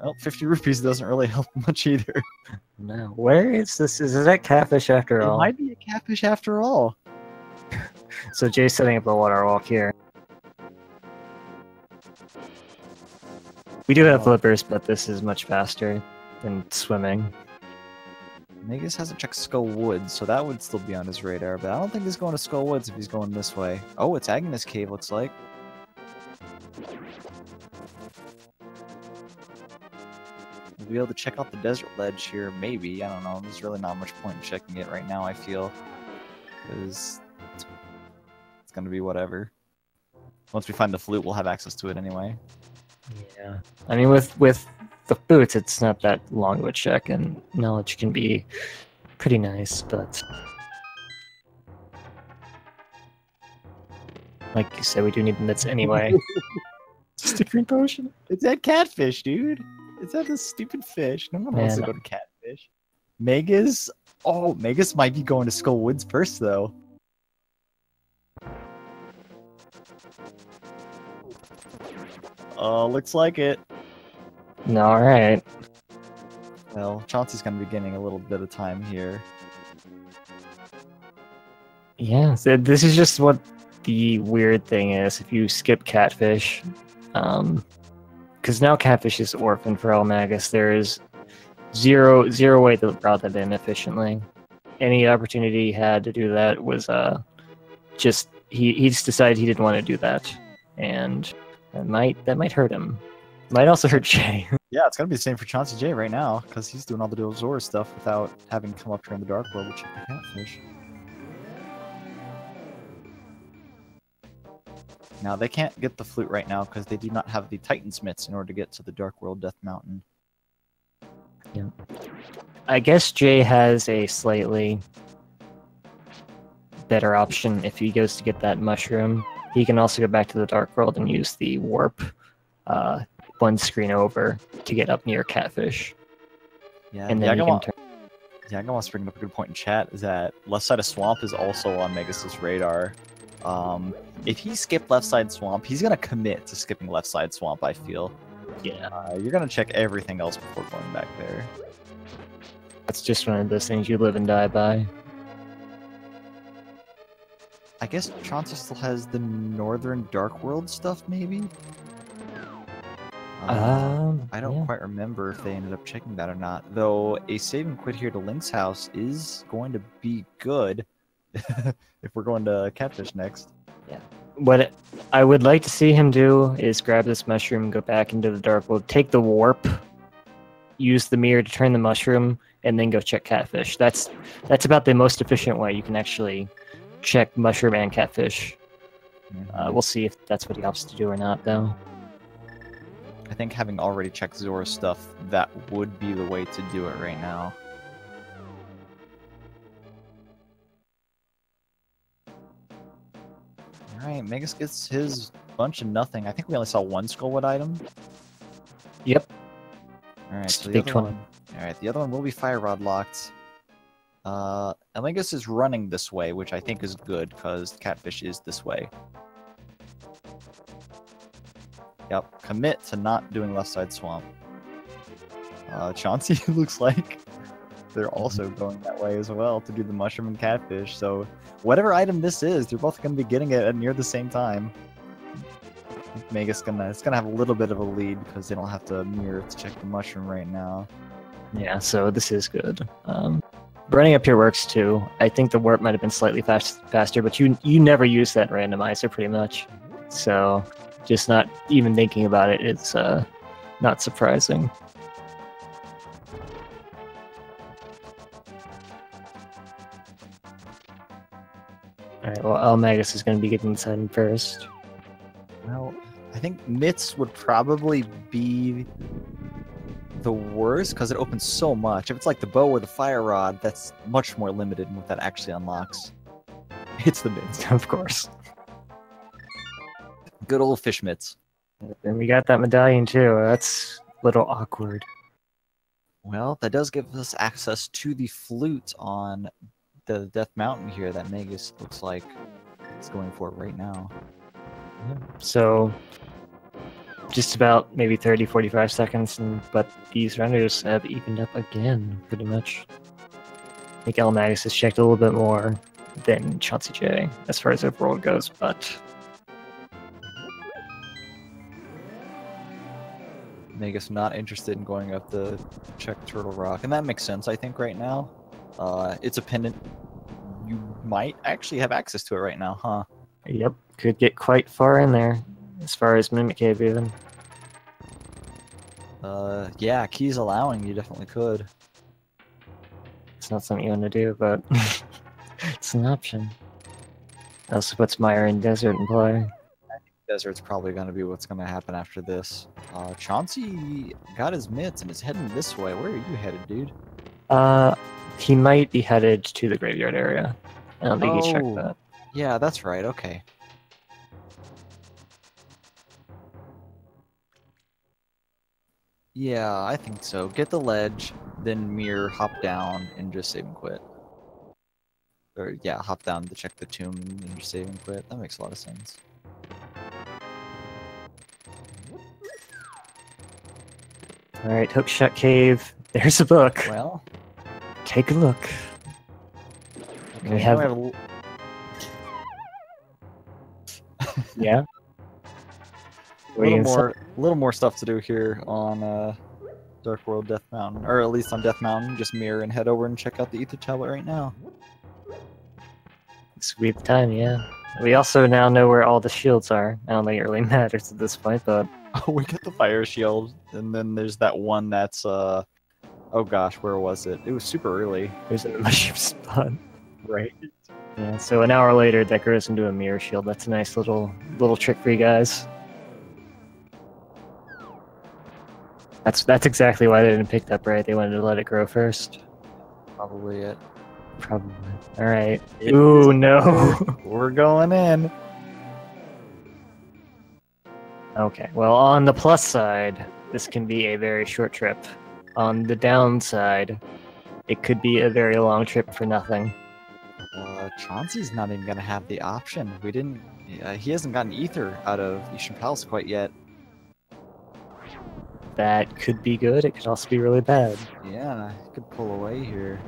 Well, 50 rupees doesn't really help much either. No. Where is this? Is that Catfish after all? It might be a Catfish after all. So Jay's setting up a water walk here. We do have flippers, but this is much faster than swimming. Magus hasn't checked Skull Woods, so that would still be on his radar, but I don't think he's going to Skull Woods if he's going this way. Oh, it's Agnes Cave, looks like. We'll be able to check out the desert ledge here, maybe. I don't know. There's really not much point in checking it right now, I feel. Because it's going to be whatever. Once we find the flute, we'll have access to it anyway. Yeah. I mean, with the boots, it's not that long of a check, and knowledge can be pretty nice, but... Like you said, we do need the mitts anyway. Just a green potion. It's that Catfish, dude. It's that this stupid fish. No one wants to go to Catfish. Magus? Oh, Magus might be going to Skull Woods first, though. Looks like it. Alright. Well, Chauncey's going to be getting a little bit of time here. Yeah, so this is just what the weird thing is. If you skip Catfish, because now Catfish is orphaned for eLmaGus, there is zero way to route that in efficiently. Any opportunity he had to do that was just he just decided he didn't want to do that, and that might hurt him. Might also hurt Jay. Yeah, it's gonna be the same for chauncyjay right now, because he's doing all the dual Zora stuff without having come up here in the Dark World to check the Catfish. Now, they can't get the flute right now because they do not have the Titan's mitts in order to get to the Dark World Death Mountain. Yeah. I guess Jay has a slightly better option if he goes to get that mushroom he can also go back to the Dark World and use the warp one screen over to get up near Catfish. Yeah, And then he can turn. Yagamaw's bringing up a good point in chat, is that left side of Swamp is also on Magus's radar. If he skipped left side Swamp, he's going to commit to skipping left side Swamp, I feel. Yeah. You're going to check everything else before going back there. That's just one of those things you live and die by. I guess Chauncey still has the Northern Dark World stuff, maybe? I don't quite remember if they ended up checking that or not. Though a save and quit here to Link's house is going to be good if we're going to Catfish next. Yeah. What I would like to see him do is grab this mushroom, go back into the Dark World, take the warp, use the mirror to turn the mushroom, and then go check Catfish. That's about the most efficient way you can actually check mushroom and Catfish. We'll see if that's what he opts to do or not, though. I think having already checked Zora's stuff, that would be the way to do it right now. Alright, Magus gets his bunch of nothing. I think we only saw one Skullwood item. Yep. Alright, so the other one. Alright, the other one will be Fire Rod locked. eLmaGus is running this way, which I think is good, because Catfish is this way. Yep, commit to not doing left side Swamp. Chauncey looks like they're also going that way as well to do the Mushroom and Catfish, so whatever item this is, they're both going to be getting it at near the same time. Magus it's gonna have a little bit of a lead because they don't have to mirror to check the Mushroom right now. Yeah, so this is good. Running up here works too. I think the warp might have been slightly faster, but you never use that randomizer pretty much. So just not even thinking about it, it's not surprising. Alright, well, eLmaGus is going to be getting this item first. Well, I think Mitts would probably be the worst because it opens so much. If it's like the bow or the fire rod, that's much more limited in what that actually unlocks. It's the Mitts. Of course. Good old fish mitts. And we got that medallion too. That's a little awkward. Well, that does give us access to the flute on the Death Mountain here that Magus looks like it's going for right now. So, just about maybe 30-45 seconds, but these runners have evened up again, pretty much. I think eLmaGus has checked a little bit more than chauncyjay as far as overall goes, but Magus not interested in going up the check Turtle Rock, and that makes sense, I think, right now. It's a pendant. You might actually have access to it right now, huh? Yep, could get quite far in there, as far as Mimic Cave even. Yeah, keys allowing, you definitely could. It's not something you want to do, but it's an option. Also puts Mire in Desert in play. Desert's probably going to be what's going to happen after this. Chauncey got his mitts and is heading this way. Where are you headed, dude? He might be headed to the graveyard area. I don't think he checked that. Yeah, that's right. Okay. Yeah, I think so. Get the ledge, then Mire, hop down, and just save and quit. Or, yeah, hop down to check the tomb and just save and quit. That makes a lot of sense. Alright, Hookshot Cave. There's a book. Well, take a look. Okay, we have... Yeah? A little more stuff to do here on Dark World Death Mountain, or at least on Death Mountain. Just mirror and head over and check out the Ether Tablet right now. Sweet time, yeah. We also now know where all the shields are. I don't think it really matters at this point, but... Oh, we got the fire shield, and then there's that one that's, oh gosh, where was it? It was super early. It was in the mushroom spot. Right. Yeah, so an hour later, that grows into a mirror shield. That's a nice little trick for you guys. That's exactly why they didn't pick that right. They wanted to let it grow first. Probably it. Probably. Alright. Ooh, no! We're going in. Okay, well, on the plus side, this can be a very short trip. On the downside, it could be a very long trip for nothing. Chauncey's not even gonna have the option. We didn't. He hasn't gotten ether out of Eastern Palace quite yet. That could be good. It could also be really bad. Yeah, he could pull away here.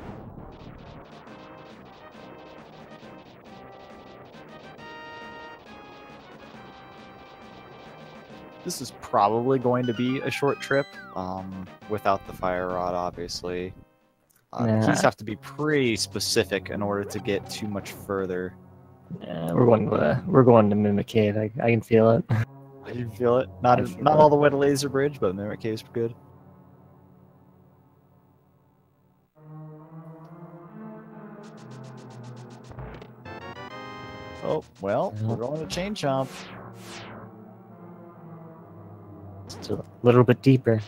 This is probably going to be a short trip, without the fire rod, obviously. Keys have to be pretty specific in order to get too much further. Yeah, we're going to Mimic Cave. I can feel it. You feel it? Not all the way to Laser Bridge, but Mimic Cave's good. Oh, well, we're going to Chain Chomp. It's a little bit deeper.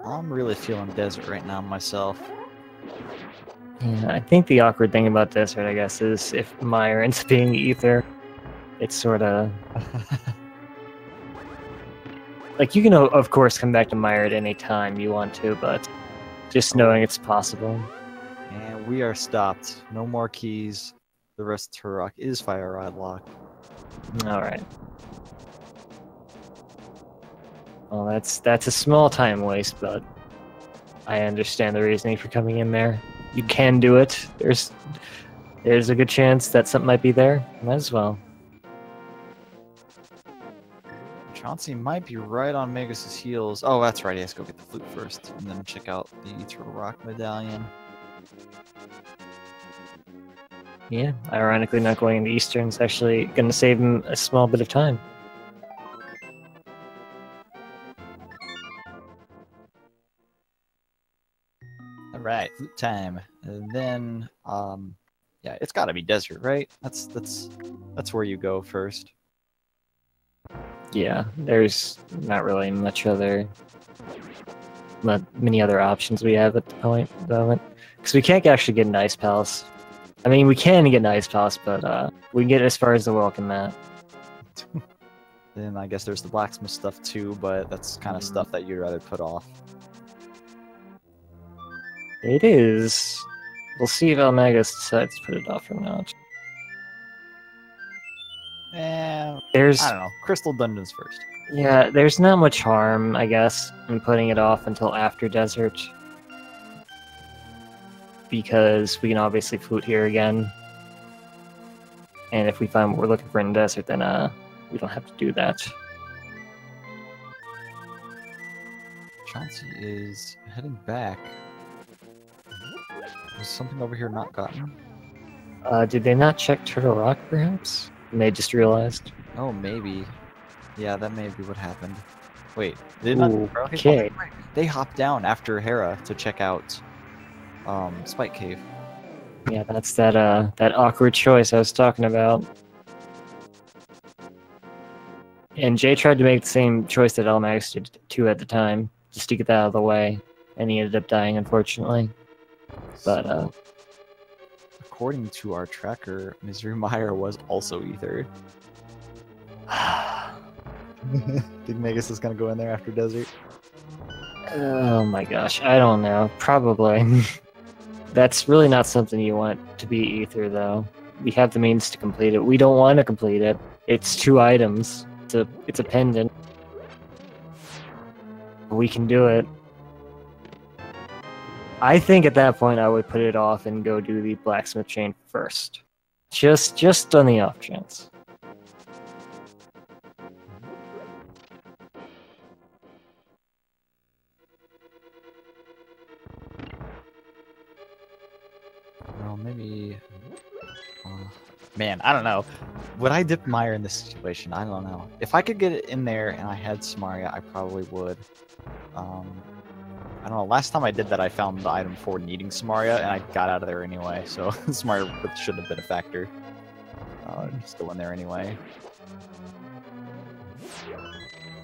I'm really feeling desert right now myself. Yeah, I think the awkward thing about desert, I guess, is if Mire ends up being ether, it's sort of... like, you can, of course, come back to Mire at any time you want to, but just knowing it's possible. And we are stopped. No more keys. The rest of Turok is Fire Rod locked. Alright. Well, that's a small time waste, but I understand the reasoning for coming in there. You can do it. There's a good chance that something might be there. Might as well. Chauncey might be right on Magus's heels. Oh, that's right. He has to go get the flute first, and then check out the Ethereal Rock Medallion. Yeah, ironically, not going into Eastern is actually going to save him a small bit of time. All right, flute time, and then yeah, it's got to be desert, right? That's where you go first. Yeah, there's not really not many other options we have at the moment, because we can't actually get an Ice Palace. I mean, we can get an Ice Palace, but we can get as far as the Welcome Mat. Then I guess there's the blacksmith stuff too, but that's kind of stuff that you'd rather put off. It is. We'll see if eLmaGus decides to put it off or not. I There's, don't know. Crystal Dungeons first. yeah, there's not much harm, I guess, in putting it off until after Desert. Because we can obviously flute here again. And if we find what we're looking for in Desert, then we don't have to do that. Chauncey is heading back. Was something over here not gotten? Did they not check Turtle Rock, perhaps? And they just realized. Oh, maybe. Yeah, that may be what happened. Wait, they did not. Okay. They hopped down after Hera to check out Spike Cave. Yeah, that's that awkward choice I was talking about. And Jay tried to make the same choice that eLmaGus did too at the time, just to get that out of the way, and he ended up dying, unfortunately. But so, according to our tracker, Misery Mire was also ether. Think Magus is gonna go in there after Desert? Oh my gosh, I don't know. Probably. That's really not something you want to be ether, though. We have the means to complete it. We don't want to complete it. It's 2 items. It's a pendant. We can do it. I think at that point I would put it off and go do the blacksmith chain first. Just on the off chance. Well, maybe... man, I don't know. Would I dip Mire in this situation? I don't know. If I could get it in there and I had Samaria, I probably would. I don't know, last time I did that I found the item for needing Samaria, and I got out of there anyway, so Samaria shouldn't have been a factor. Just go in there anyway.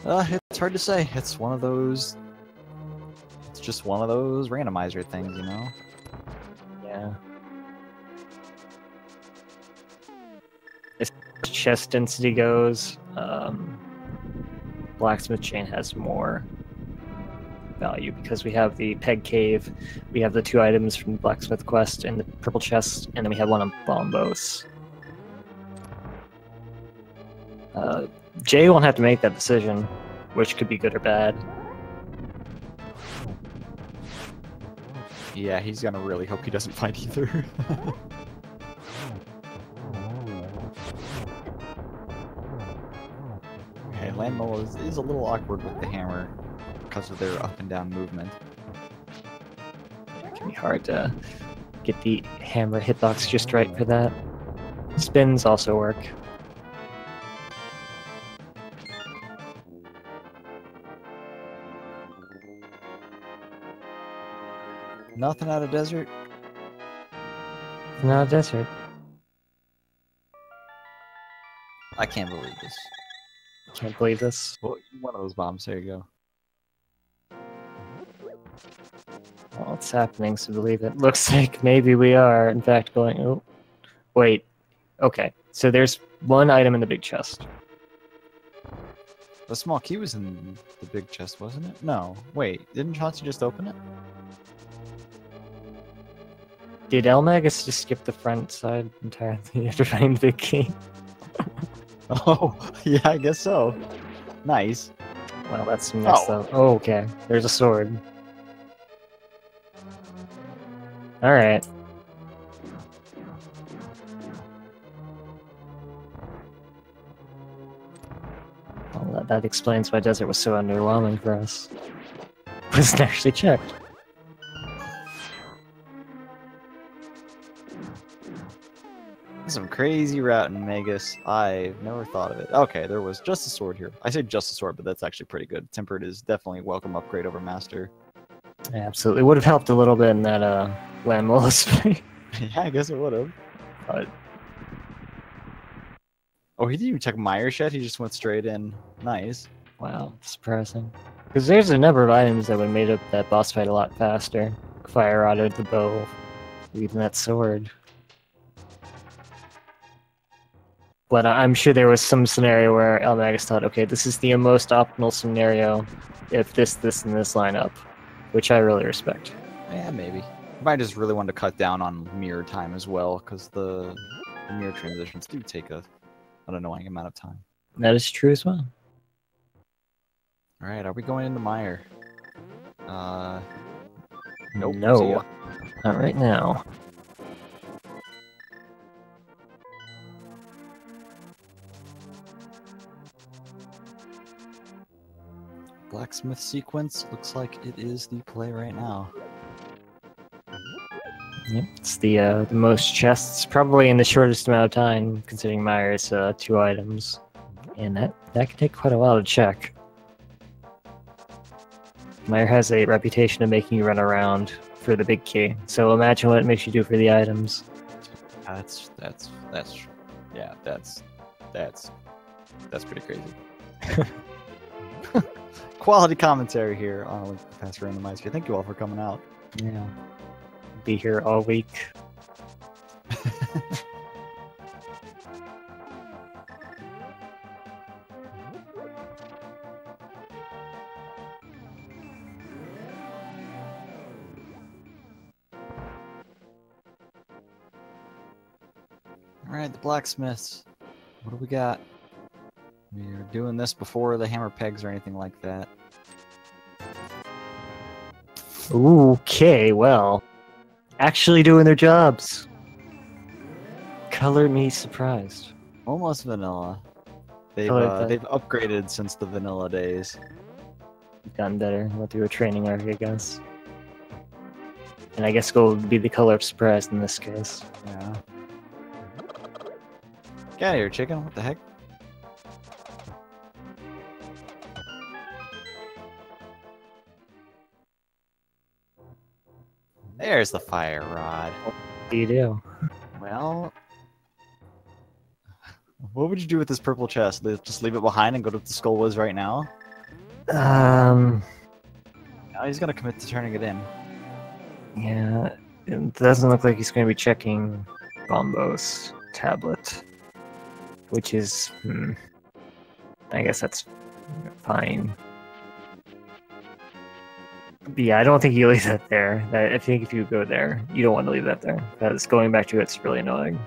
It's hard to say. It's one of those... just one of those randomizer things, you know? Yeah. As chest density goes, blacksmith chain has more value because we have the peg cave, we have the 2 items from the blacksmith quest and the purple chest, and then we have one on Bombos. Jay won't have to make that decision, which could be good or bad. Yeah, he's gonna really hope he doesn't fight either. Okay, Landmole is a little awkward with the hammer because of their up and down movement. It can be hard to get the hammer hitbox just right for that. Spins also work. Nothing out of desert? Not a desert. I can't believe this. Can't believe this. Well, one of those bombs, there you go. Well, it's happening, so believe it. Looks like maybe we are, in fact, going... Oh, wait. Okay, so there's one item in the big chest. The small key was in the big chest, wasn't it? No. Wait, didn't Chauncey just open it? Did eLmaGus just skip the front side entirely after finding the big key? Oh, yeah, I guess so. Nice. Well, that's messed up. Oh, okay. There's a sword. Alright. Well, that explains why desert was so underwhelming for us. Wasn't actually checked. Some crazy route in Magus. I've never thought of it. Okay, there was just a sword here. I say just a sword, but that's actually pretty good. Tempered is definitely a welcome upgrade over Master. Yeah, absolutely. Would have helped a little bit in that Landmole spray. Yeah, I guess it would have. But oh, he didn't even check Mire yet. He just went straight in. Nice. wow, surprising. Because there's a number of items that would have made up that boss fight a lot faster. Fire rod or the bow, even that sword. But I'm sure there was some scenario where eLmaGus thought, okay, this is the most optimal scenario if this, and this line up, which I really respect. Yeah, maybe. Might just really wanted to cut down on mirror time as well, because the mirror transitions do take an annoying amount of time. That is true as well. Alright, are we going into Mire? Nope. See No. ya. Not right now. Blacksmith sequence looks like it is the play right now. Yep, it's the most chests, probably in the shortest amount of time, considering Mire's 2 items. And that can take quite a while to check. Mire has a reputation of making you run around for the big key, so imagine what it makes you do for the items. That's pretty crazy. Quality commentary here on Link to the Past Randomizer. Thank you all for coming out. Yeah. Be here all week. Alright, the blacksmiths. What do we got? We're doing this before the hammer pegs or anything like that. Okay, well. Actually doing their jobs. Color me surprised. Almost vanilla. They've upgraded since the vanilla days. Gotten better. Went through a training arc, I guess. And I guess gold would be the color of surprise in this case. Yeah. Get out of here, chicken. What the heck? There's the fire rod. What do you do? Well, what would you do with this purple chest? Just leave it behind and go to what the skull was right now? He's gonna commit to turning it in. Yeah, it doesn't look like he's going to be checking Bombo's tablet, which is, I guess that's fine. But yeah, I don't think you leave that there. I think if you go there, you don't want to leave that there, because going back to it's really annoying.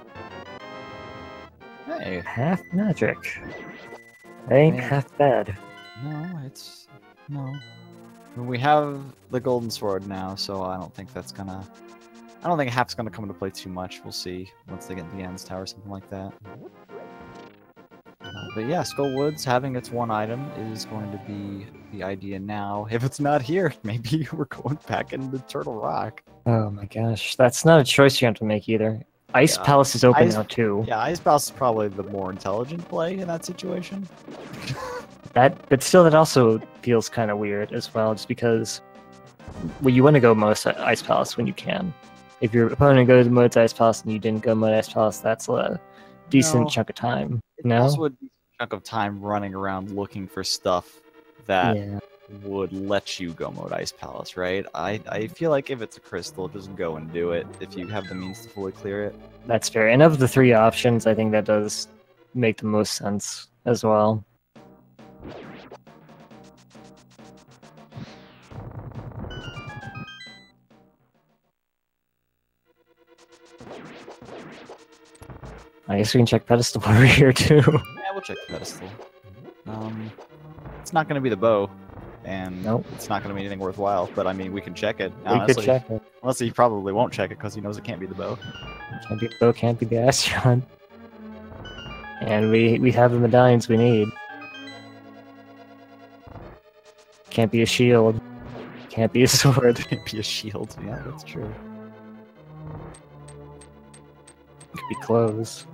Hey. Half magic. Ain't half bad. No, it's... no. We have the golden sword now, so I don't think that's gonna... I don't think half's gonna come into play too much. We'll see once they get the Ganon's Tower or something like that. But yeah, Skull Woods having its one item is going to be the idea now. If it's not here, maybe we're going back into Turtle Rock. Oh my gosh, that's not a choice you have to make either. Ice Palace is open now too. Yeah, Ice Palace is probably the more intelligent play in that situation. But still, that also feels kind of weird as well, just because you want to go most Ice Palace when you can. If your opponent goes modes Ice Palace and you didn't go mode Ice Palace, that's a decent chunk of time. No? Also a decent chunk of time running around looking for stuff that would let you go mode Ice Palace, right? I feel like if it's a crystal, just go and do it if you have the means to fully clear it. That's fair. And of the three options, I think that does make the most sense as well. I guess we can check pedestal over here too. Yeah, we'll check the pedestal. It's not going to be the bow, and it's not going to be anything worthwhile. But I mean, we can check it. Honestly. We could check it. Honestly, he probably won't check it because he knows it can't be the bow. Can't be the bow, can't be the Astron. And we have the medallions we need. Can't be a shield. Can't be a sword. Can't be a shield. Yeah, that's true. Could be clothes.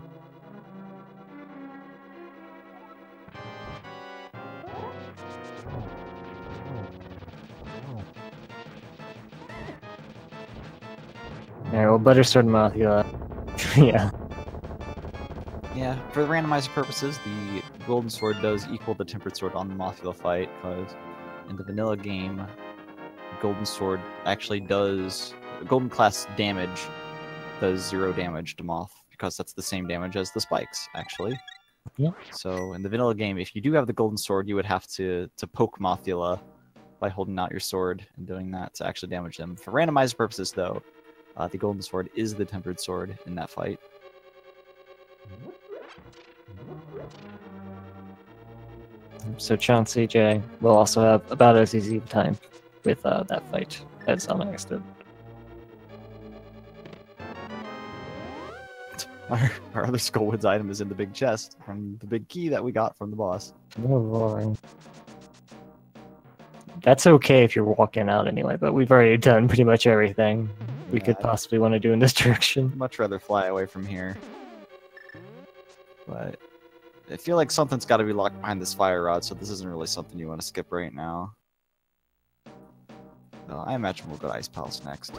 Alright, well, Buttersword Mothula. Yeah. Yeah, for the randomizer purposes, the Golden Sword does equal the Tempered Sword on the Mothula fight, because in the vanilla game, Golden Sword actually does... Golden class damage does 0 damage to Moth, because that's the same damage as the spikes, actually. Yeah. So in the vanilla game, if you do have the Golden Sword, you would have to poke Mothula by holding out your sword and doing that to actually damage them. For randomizer purposes, though, the Golden Sword is the Tempered Sword in that fight. So chauncyjay will also have about as easy of time with that fight as eLmaGus did. Our other Skullwoods item is in the big chest from the big key that we got from the boss. Oh boy. That's okay if you're walking out anyway, but we've already done pretty much everything we could possibly want to do in this direction. I'd much rather fly away from here. But I feel like something's got to be locked behind this fire rod, so this isn't really something you want to skip right now. So I imagine we'll go to Ice Palace next.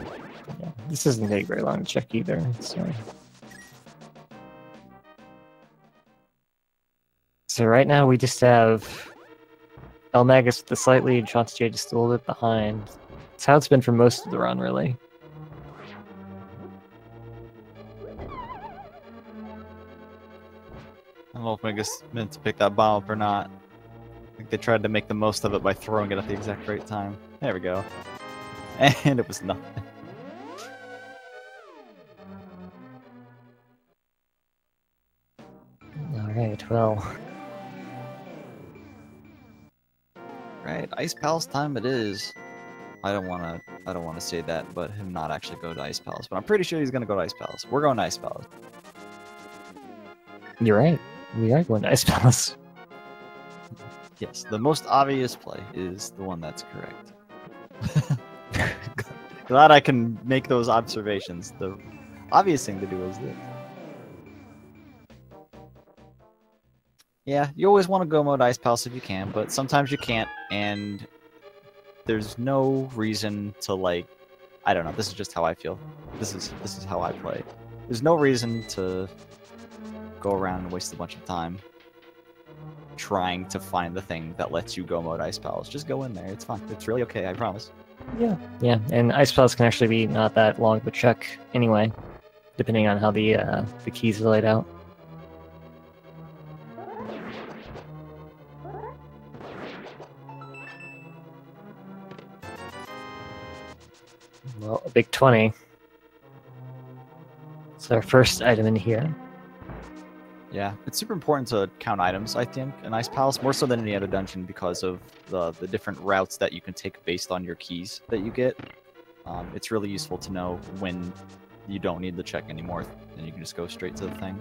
Yeah, this doesn't take very long to check either, so... So right now we just have eLmaGus with the slight lead, chauncyjay just a little bit behind. That's how it's been for most of the run, really. I don't know if eLmaGus meant to pick that bomb up or not. I think they tried to make the most of it by throwing it at the exact right time. There we go. And it was nothing. Alright, well... Right, Ice Palace time it is. I don't wanna say that, but him not actually go to Ice Palace. But I'm pretty sure he's gonna go to Ice Palace. We're going to Ice Palace. You're right. We are going to Ice Palace. Yes, the most obvious play is the one that's correct. Glad I can make those observations. The obvious thing to do is this. Yeah, you always want to go mode Ice Palace if you can, but sometimes you can't, and there's no reason to, like, I don't know, this is just how I feel. This is how I play. There's no reason to go around and waste a bunch of time trying to find the thing that lets you go mode Ice Palace. Just go in there, it's fine. It's really okay, I promise. Yeah, and Ice Palace can actually be not that long of a check anyway, depending on how the keys are laid out. Well, a big 20. It's our first item in here. Yeah, it's super important to count items, I think, in Ice Palace, more so than any other dungeon because of the different routes that you can take based on your keys that you get. It's really useful to know when you don't need the check anymore, and you can just go straight to the thing.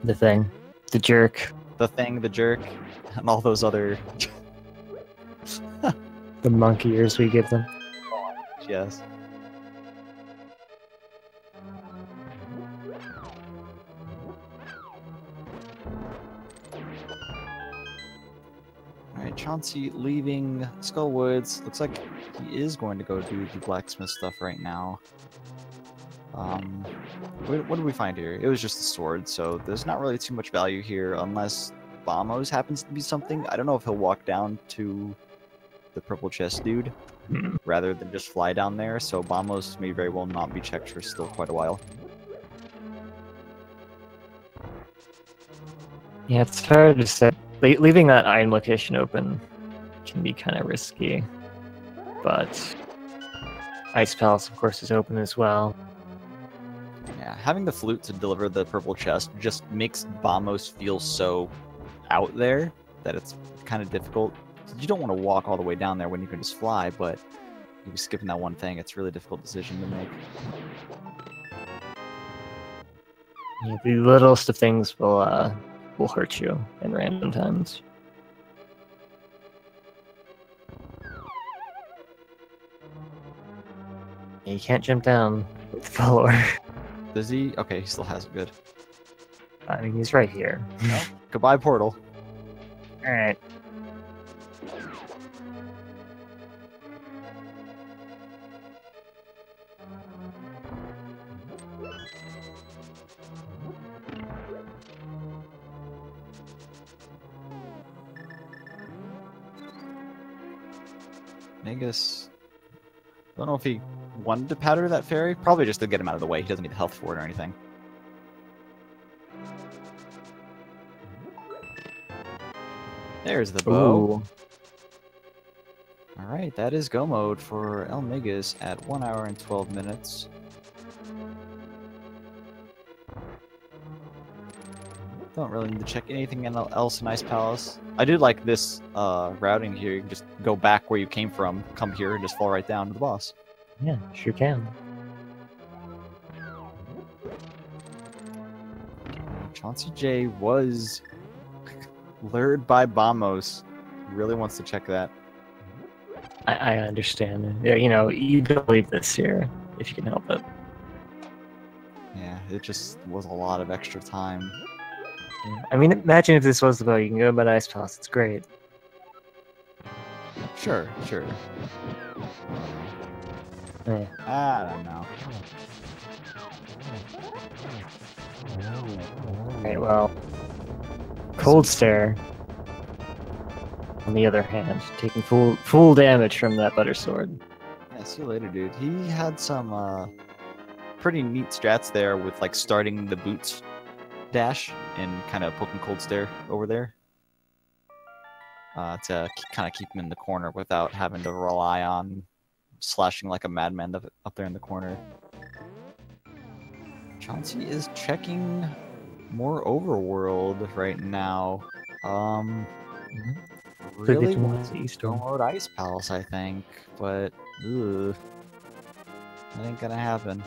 The thing. The jerk. The thing, the jerk, and all those other... The monkey ears we give them. Yes. Alright, Chauncey leaving Skullwoods. Looks like he is going to go do the blacksmith stuff right now. What did we find here? It was just a sword, so there's not really too much value here unless Bombos happens to be something. I don't know if he'll walk down to the purple chest dude rather than just fly down there, so Bombos may very well not be checked for still quite a while. Yeah, it's hard to say. Leaving that item location open can be kind of risky, but Ice Palace, of course, is open as well. Yeah, having the flute to deliver the purple chest just makes Bombos feel so out there that it's kind of difficult. You don't want to walk all the way down there when you can just fly, but you're skipping that one thing. It's a really difficult decision to make. Yeah, the littlest of things will hurt you in random times. You can't jump down with the follower. Does he? Okay, he still has it good. I mean, he's right here. Well, goodbye, portal. Alright. Magus. I don't know if he wanted to powder that fairy. Probably just to get him out of the way. He doesn't need the health for it or anything. There's the bow. Alright, that is go mode for eLmaGus at 1 hour and 12 minutes. Don't really need to check anything else in Ice Palace. I do like this routing here. You can just go back where you came from, come here, and just fall right down to the boss. Yeah, sure can. chauncyjay was lured by Bombos. He really wants to check that. I understand. Yeah, you know, you don't leave this here if you can help it. Yeah, it just was a lot of extra time. I mean, imagine if this was the bow. You can go by the Ice Palace. It's great. Sure. Yeah. I don't know. Alright, well, Cold Stare, on the other hand, taking full damage from that butter sword. Yeah, see you later, dude. He had some pretty neat strats there with like starting the boots dash and kind of poking Cold Stare over there to kind of keep him in the corner without having to rely on slashing like a madman up there in the corner. Chauncey is checking more overworld right now. Really wants to go mode Ice Palace, I think, but ugh, that ain't gonna happen.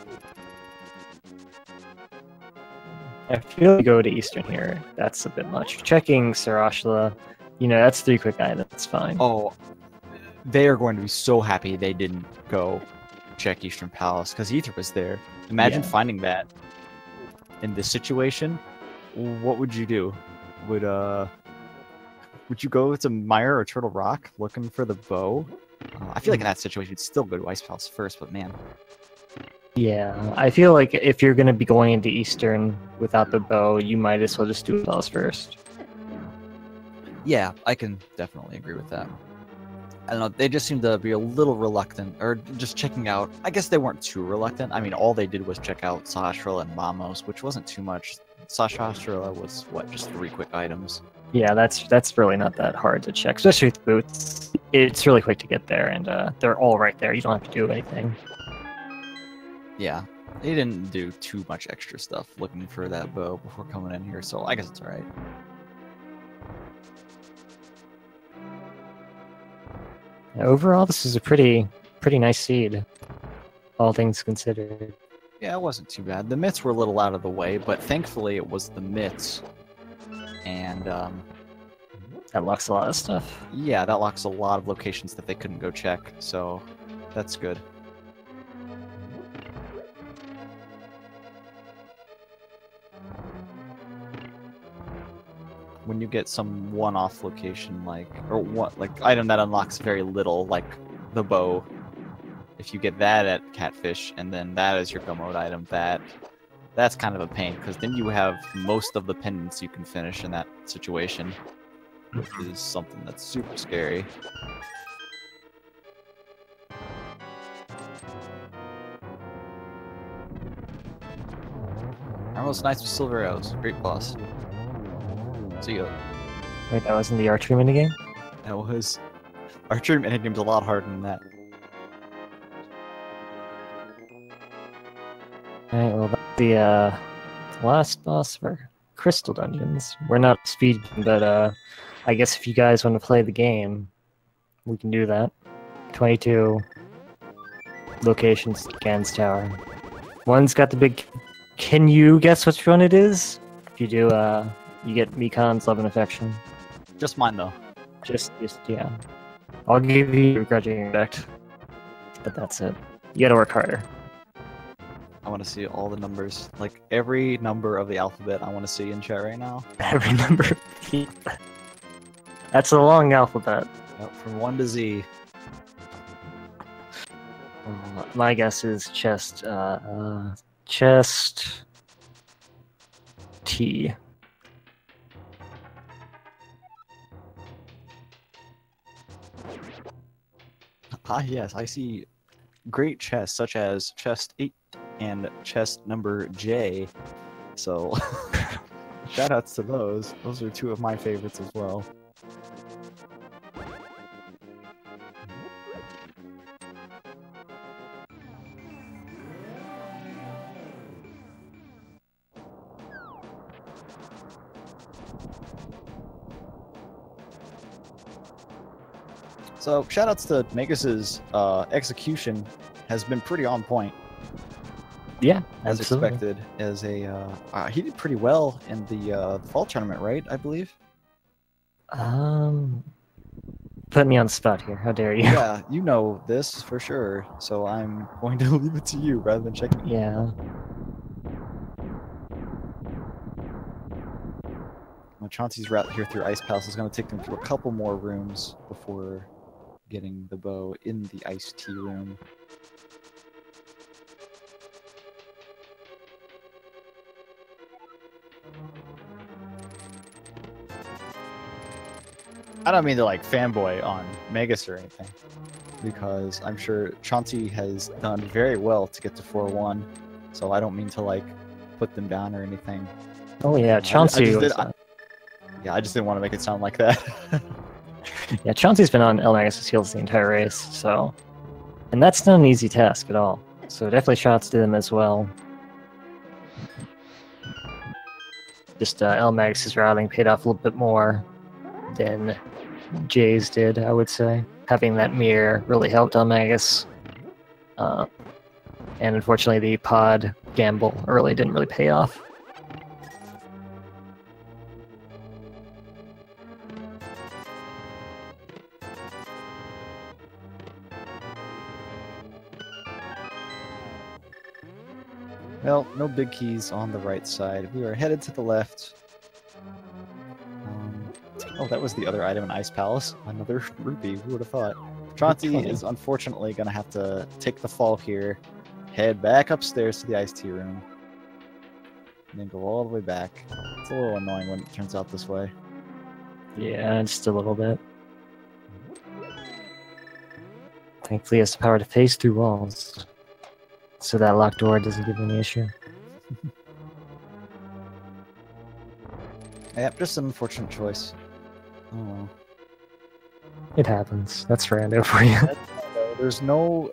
I feel like go to Eastern here. That's a bit much. Checking Sarashla, you know, that's 3 quick items. That's fine. Oh, they are going to be so happy they didn't go check Eastern Palace because Ether was there. Imagine finding that in this situation. What would you do? Would you go to Mire or Turtle Rock looking for the bow? I feel like in that situation, you'd still go to Ice Palace first, but man. Yeah, I feel like if you're going to be going into Eastern without the bow, you might as well just do Palace first. Yeah, I can definitely agree with that. I don't know, they just seem to be a little reluctant, or just checking out. I guess they weren't too reluctant. I mean, all they did was check out Sashra and Mamos, which wasn't too much. Sashra was, what, just 3 quick items? Yeah, that's really not that hard to check, especially with boots. It's really quick to get there, and they're all right there. You don't have to do anything. Yeah, they didn't do too much extra stuff looking for that bow before coming in here, so I guess it's alright. Overall, this is a pretty nice seed, all things considered. Yeah, it wasn't too bad. The mitts were a little out of the way, but thankfully it was the mitts. And, that locks a lot of stuff. yeah, that locks a lot of locations that they couldn't go check, so that's good. When you get some one-off location, like, or what, like, item that unlocks very little, like the bow, if you get that at Catfish, and then that is your go mode item, that's kind of a pain, because then you have most of the pendants you can finish in that situation, which is something that's super scary. Almost nice with silver arrows. Great boss. See ya. Wait, that wasn't the archery minigame? That was... Archery minigame's a lot harder than that. Alright, well, that's the last boss for Crystal Dungeons. We're not speed, but I guess if you guys want to play the game, we can do that. 22 locations, Gan's Tower. One's got the big... Can you guess which one it is? If you do, you get Mikan's Love and Affection. Just mine, though. Just, yeah. I'll give you Grudging Respect. But that's it. You gotta work harder. I want to see all the numbers. Like, every number of the alphabet I want to see in chat right now. Every number. That's a long alphabet. Yep, from 1 to Z. My guess is chest T. Ah, yes, I see great chests such as chest 8 and chest number J. So, shoutouts to those. Those are 2 of my favorites as well. So, shoutouts to Magus's execution has been pretty on point. Yeah, as absolutely. expected. As a he did pretty well in the fall tournament, right? I believe. Put me on the spot here. How dare you? Yeah, you know this for sure. So I'm going to leave it to you rather than checking. Yeah. Chauncey's route here through Ice Palace is going to take them through a couple more rooms before getting the bow in the iced tea room. I don't mean to like fanboy on Magus or anything, because I'm sure Chauncey has done very well to get to 4-1, so I don't mean to like put them down or anything. Oh yeah, Chauncey. I just didn't want to make it sound like that. Yeah, Chauncey's been on eLmaGus' heels the entire race, so... And that's not an easy task at all. So definitely shouts to them as well. Just eLmaGus' routing paid off a little bit more than Jay's did, I would say. Having that Mire really helped eLmaGus. And unfortunately the pod gamble early didn't really pay off. Well, no big keys on the right side. We are headed to the left. Oh, that was the other item in Ice Palace. Another rupee. Who would have thought? Chauncey is unfortunately going to have to take the fall here, head back upstairs to the iced tea room, and then go all the way back. It's a little annoying when it turns out this way. Yeah, just a little bit. Thankfully, he has the power to phase through walls, so that locked door doesn't give him any issue. Yep, just an unfortunate choice. Oh well. It happens. That's rando for you. There's no...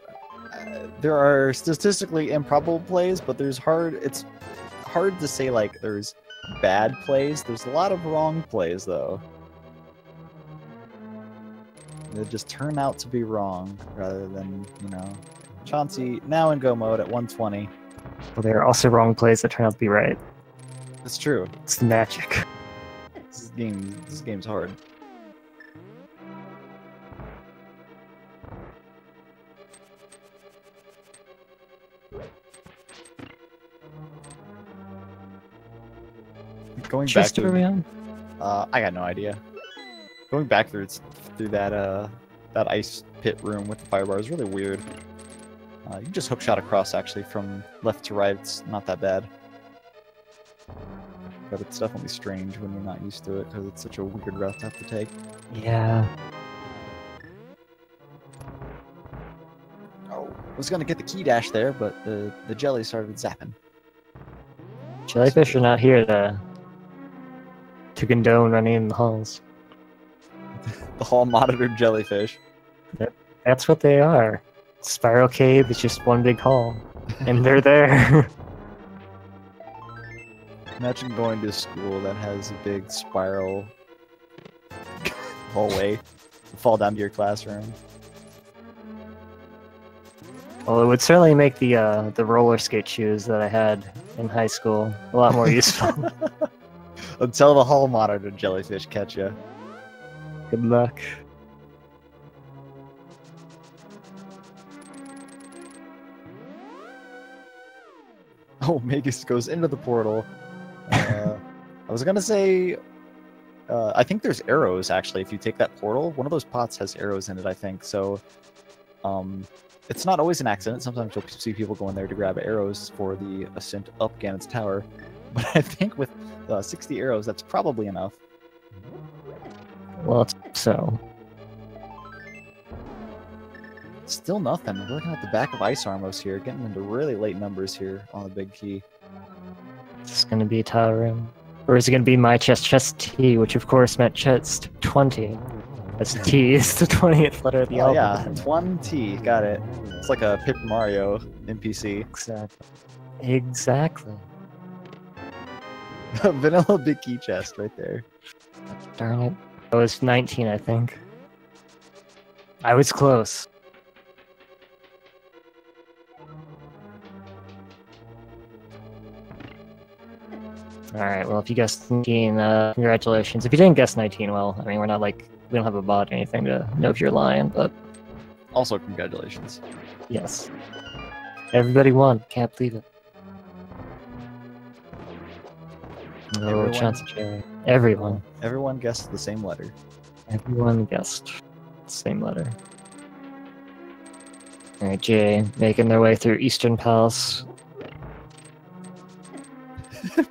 there are statistically improbable plays, but it's hard to say, like, there's bad plays. There's a lot of wrong plays, though. They just turn out to be wrong, rather than, you know... Chauncey, now in go mode at 120. Well, there are also wrong plays that turn out to be right. That's true. It's the magic. This game's hard. Going back to I got no idea. Going back through that ice pit room with the fire bar is really weird. You can just hookshot across actually from left to right. It's not that bad. But it's definitely strange when you're not used to it because it's such a weird route to have to take. Yeah. Oh, I was gonna get the key dash there, but the jelly started zapping. Jellyfish are not here to condone running in the halls. The hall monitored jellyfish. That's what they are. Spiral cave is just one big hall, and they're there. Imagine going to a school that has a big spiral hallway, fall down to your classroom. Well, it would certainly make the roller skate shoes that I had in high school a lot more useful. Until the hall monitor jellyfish catch you. Good luck. Oh, Magus goes into the portal. I was gonna say, I think there's arrows actually. If you take that portal, one of those pots has arrows in it, I think. So, it's not always an accident. Sometimes you'll see people go in there to grab arrows for the ascent up Ganon's tower. But I think with 60 arrows, that's probably enough. Well, so. Still nothing. We're looking at the back of Ice Armos here, getting into really late numbers here on the big key. Is this going to be a tile room? Or is it going to be my chest T, which of course meant chest 20. As T is the 20th letter of the alphabet. Yeah, 1T, got it. It's like a Paper Mario NPC. Exactly. Exactly. Vanilla big key chest right there. Darn it. I was 19, I think. I was close. Alright, well, if you guessed 19, congratulations. If you didn't guess 19, well, I mean, we're not like, we don't have a bot or anything to know if you're lying, but... Also, congratulations. Yes. Everybody won. Can't believe it. No, chauncyjay. Everyone. Everyone guessed the same letter. Everyone guessed the same letter. Alright, Jay, making their way through Eastern Palace.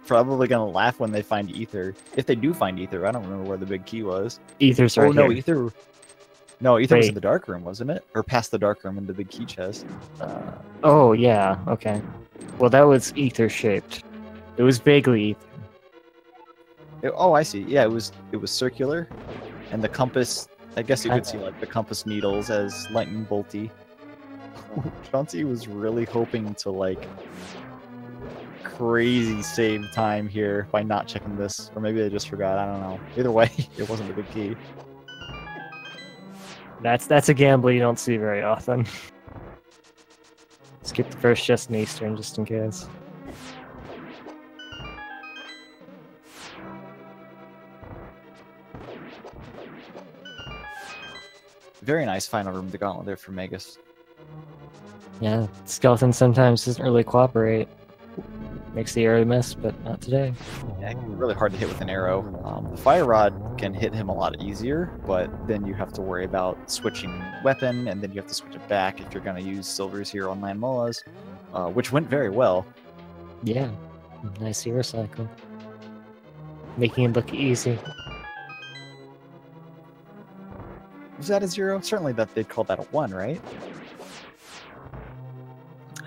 Probably gonna laugh when they find Ether. If they do find Ether, I don't remember where the big key was. Ether's right here. Ether. No, Ether was in the dark room, wasn't it? Or past the dark room into the big key chest. Oh, yeah, okay. Well, that was ether-shaped. It was vaguely ether. Oh, I see. Yeah, it was circular. And the compass, I guess you could see like the compass needles as lightning bolty. Chauncey was really hoping to like crazy save time here by not checking this. Or maybe they just forgot, I don't know. Either way, it wasn't a big key. That's a gamble you don't see very often. Skip the first chest in Eastern just in case. Very nice final room to gauntlet there for Magus. Yeah, Skeleton sometimes doesn't really cooperate. Makes the arrow miss, but not today. Yeah, really hard to hit with an arrow. The fire rod can hit him a lot easier, but then you have to worry about switching weapon, and then you have to switch it back if you're going to use silvers here on land mullas, which went very well. Yeah, nice hero cycle. Making it look easy. Was that a 0? Certainly that they'd call that a 1, right?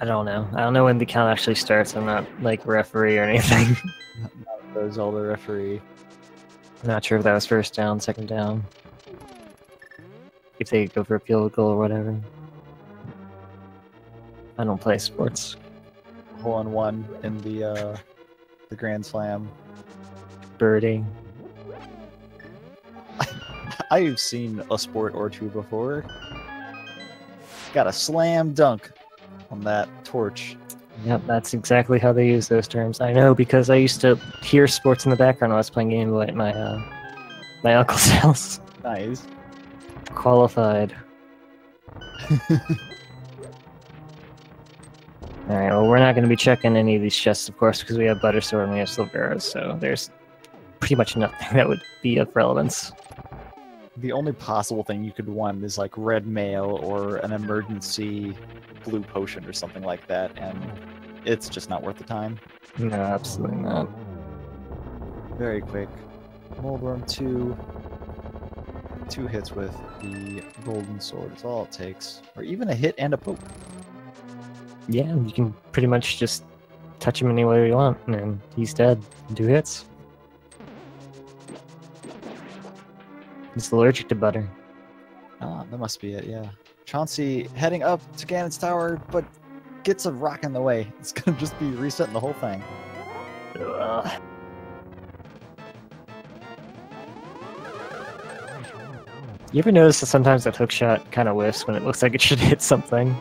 I don't know. I don't know when the count actually starts. I'm not like referee or anything. Not the Zelda referee. Not sure if that was first down, second down. If they go for a field goal or whatever. I don't play sports. Hole-in-one in the Grand Slam. Birding. I've seen a sport or two before. Got a slam dunk on that torch. Yep, that's exactly how they use those terms. I know because I used to hear sports in the background when I was playing Game Boy at my uncle's house. Nice. Qualified. Alright, well, we're not going to be checking any of these chests, of course, because we have Buttersword and we have Silveros, so there's pretty much nothing that would be of relevance. The only possible thing you could want is like red mail or an emergency blue potion or something like that, and it's just not worth the time. No, absolutely not. Very quick. Moldworm 2. 2 hits with the golden sword is all it takes. Or even a hit and a poke. Yeah, you can pretty much just touch him any way you want, and he's dead. 2 hits. He's allergic to butter. Ah, that must be it, yeah. Chauncey heading up to Ganon's tower, but gets a rock in the way. It's gonna just be resetting the whole thing. Ugh. You ever notice that sometimes that hook shot kind of whiffs when it looks like it should hit something?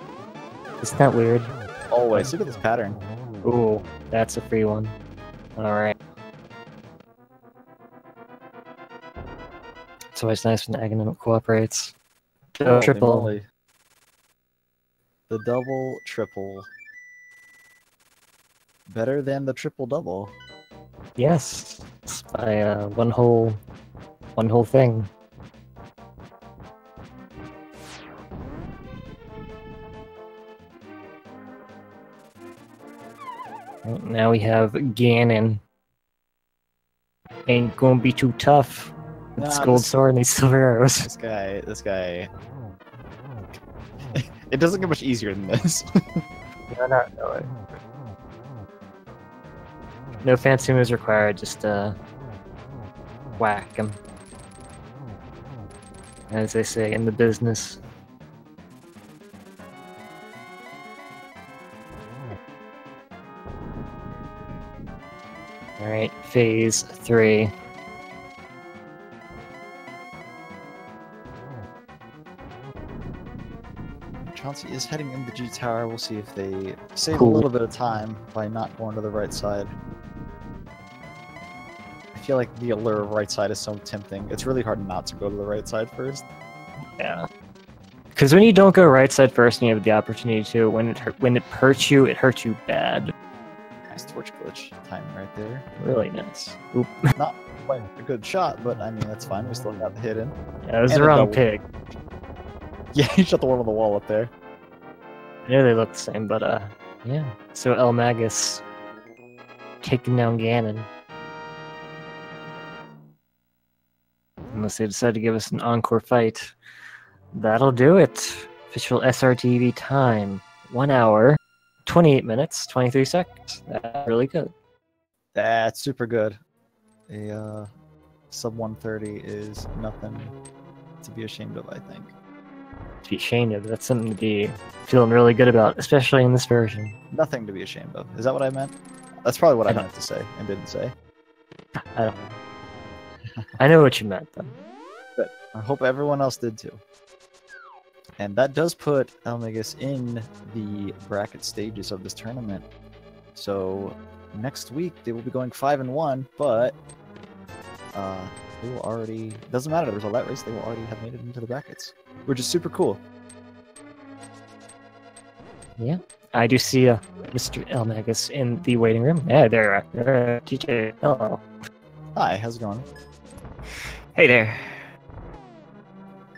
Isn't that weird? Always. Look at this pattern. Ooh, that's a free one. Alright. It's always nice when Ganon cooperates. Holy Triple. moly. The double, triple. Better than the triple double. Yes. It's by one whole thing. Right, now we have Ganon. Ain't gonna be too tough. It's gold sword and these silver arrows. This guy. It doesn't get much easier than this. No, not really. No fancy moves required, just whack him. As they say in the business. Alright, phase 3. Chauncey is heading in the G Tower. We'll see if they save Cool. a little bit of time by not going to the right side. I feel like the allure of right side is so tempting. It's really hard not to go to the right side first. Yeah. Because when you don't go right side first and you have the opportunity to, when it hurts you, it hurts you bad. Nice torch glitch timing right there. Really nice. Oop. Not quite a good shot, but I mean, that's fine. We still got the hit in. Yeah, it was And the a wrong double. pig. Yeah, he shot the one on the wall up there. I know they look the same, but yeah. So eLmaGus taking down Ganon. Unless they decide to give us an encore fight. That'll do it. Official SRTV time. 1 hour, 28 minutes, 23 seconds. That's really good. That's super good. A sub 130 is nothing to be ashamed of, I think. To be ashamed of. That's something to be feeling really good about, especially in this version. Nothing to be ashamed of. Is that what I meant? That's probably what I don't- meant to say and didn't say. I don't know. I know what you meant, though. But I hope everyone else did too. And that does put eLmaGus in the bracket stages of this tournament. So next week they will be going 5-1, but they will already, doesn't matter the result of that race, they will already have made it into the brackets, which is super cool. Yeah. I do see Mr. eLmaGus in the waiting room. Yeah, there. TJ. Hello. Hi, how's it going? Hey there.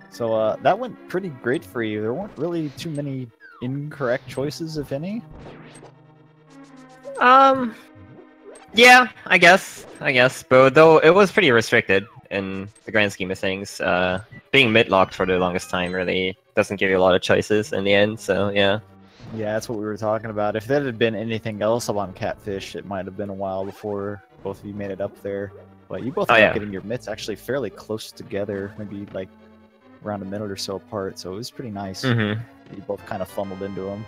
So that went pretty great for you. There weren't really too many incorrect choices, if any. Yeah, I guess. But though it was pretty restricted in the grand scheme of things. Being mid-locked for the longest time really doesn't give you a lot of choices in the end, so yeah. Yeah, that's what we were talking about. If there had been anything else up on Catfish, it might have been a while before both of you made it up there. But you both ended up getting your mitts actually fairly close together, maybe like around a minute or so apart. So it was pretty nice. Mm-hmm. You both kind of fumbled into them.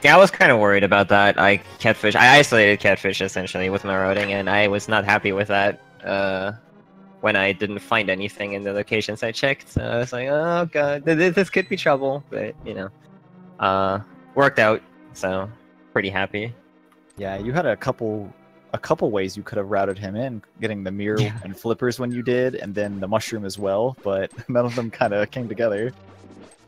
Yeah, I was kind of worried about that. I isolated Catfish essentially with my routing, and I was not happy with that. When I didn't find anything in the locations I checked, so I was like, oh god, this could be trouble. But you know, worked out, so pretty happy. Yeah, you had a couple ways you could have routed him in, getting the Mire and flippers when you did, and then the mushroom as well. But none of them kind of came together.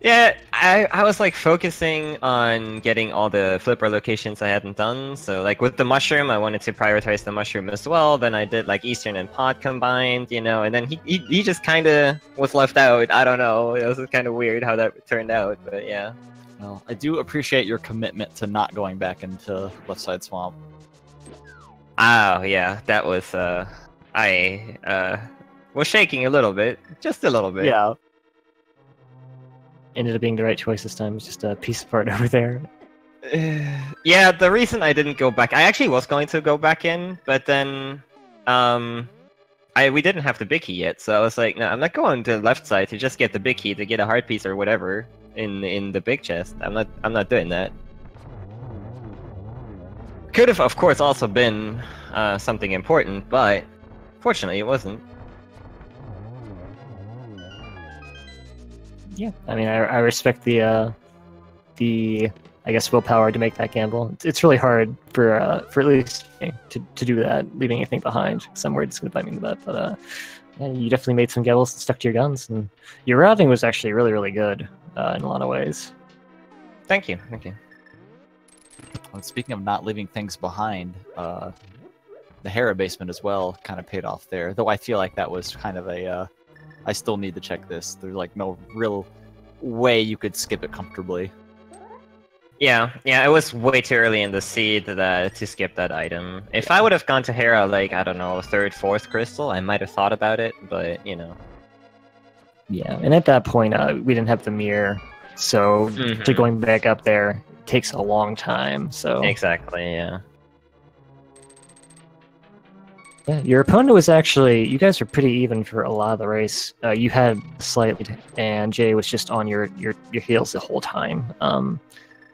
Yeah, I was like focusing on getting all the flipper locations I hadn't done. So like with the mushroom, I wanted to prioritize the mushroom as well. Then I did like Eastern and Pod combined, you know, and then he just kind of was left out. I don't know. It was kind of weird how that turned out, but yeah. Well, I do appreciate your commitment to not going back into Left Side Swamp. Oh yeah, that was I was shaking a little bit, just a little bit. Yeah. Ended up being the right choice this time. It's just a piece of art over there. Yeah, the reason I didn't go back, I actually was going to go back in, but then we didn't have the big key yet, so I was like, no, I'm not going to the left side to just get the big key to get a heart piece or whatever in the big chest. I'm not doing that. Could have, of course, also been something important, but fortunately, it wasn't. Yeah, I mean, I respect the I guess willpower to make that gamble. It's really hard for at least me to do that, leaving anything behind. Some words going to bite me in the butt, but yeah, you definitely made some gambles and stuck to your guns, and your routing was actually really good in a lot of ways. Thank you. Well, speaking of not leaving things behind, the Hera basement as well kind of paid off there. Though I feel like that was kind of a I still need to check this. There's like no real way you could skip it comfortably. Yeah, it was way too early in the seed to skip that item. If I would have gone to Hera, like, I don't know, 3rd, 4th crystal, I might have thought about it, but, you know. Yeah, and at that point, we didn't have the Mire, so to going back up there takes a long time, so... Exactly, yeah. Yeah, your opponent was actually... You guys were pretty even for a lot of the race. You had slightly, and Jay was just on your heels the whole time.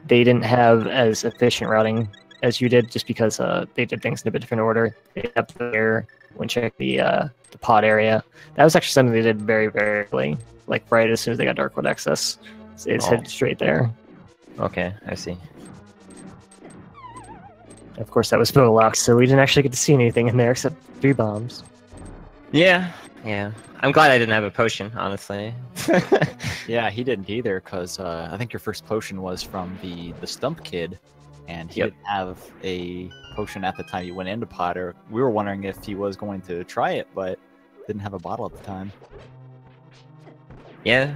They didn't have as efficient routing as you did, just because they did things in a bit different order. They up there when check the pod area. That was actually something they did very early, like right as soon as they got Darkwood access. It's headed straight there. Okay, I see. Of course, that was bow locked, so we didn't actually get to see anything in there except 3 bombs. Yeah. I'm glad I didn't have a potion, honestly. Yeah, he didn't either, because I think your first potion was from the Stump Kid, and he didn't have a potion at the time you went into Potter. We were wondering if he was going to try it, but didn't have a bottle at the time. Yeah.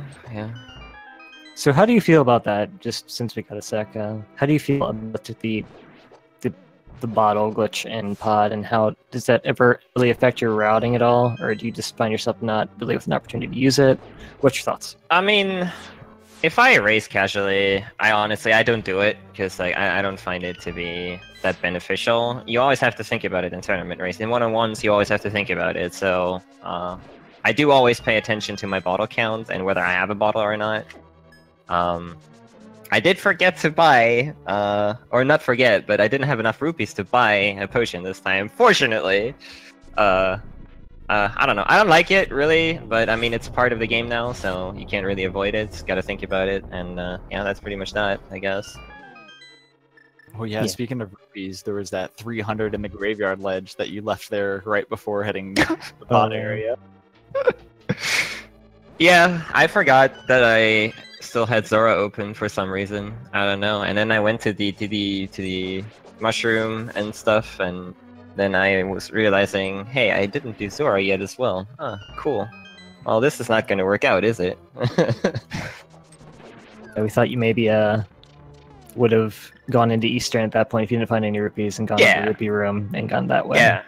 So how do you feel about that, just since we got a sec? How do you feel about the bottle glitch in pod, and how does that ever really affect your routing at all, or do you just find yourself not really with an opportunity to use it? What's your thoughts? I mean, if I race casually, I don't do it, because like I don't find it to be that beneficial. You always have to think about it in tournament race. In one-on-ones, you always have to think about it, so I do always pay attention to my bottle count and whether I have a bottle or not. I did forget to buy, or not forget, but I didn't have enough rupees to buy a potion this time, fortunately. I don't know. I don't like it, really, but I mean, it's part of the game now, so you can't really avoid it. Gotta think about it, and yeah, that's pretty much that, I guess. Oh yeah, speaking of rupees, there was that 300 in the graveyard ledge that you left there right before heading to the pod area. Yeah, I forgot that I still had Zora open for some reason. I don't know. And then I went to the mushroom and stuff, and then I was realizing, hey, I didn't do Zora yet as well. Huh, cool. Well, this is not going to work out, is it? We thought you maybe would have gone into Eastern at that point if you didn't find any rupees and gone to the rupee room and gone that way. Yeah.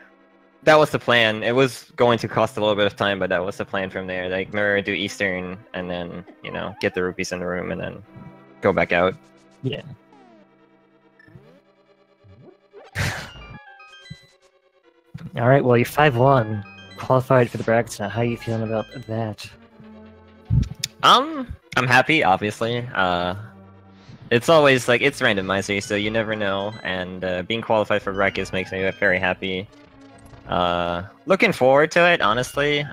That was the plan. It was going to cost a little bit of time, but that was the plan from there. Like, Mire, do Eastern, and then, you know, get the rupees in the room, and then go back out. Yeah. All right. Well, you're 5-1, qualified for the brackets now. How are you feeling about that? I'm happy, obviously. It's always like it's randomizer, so you never know, and being qualified for brackets makes me very happy. Looking forward to it, honestly.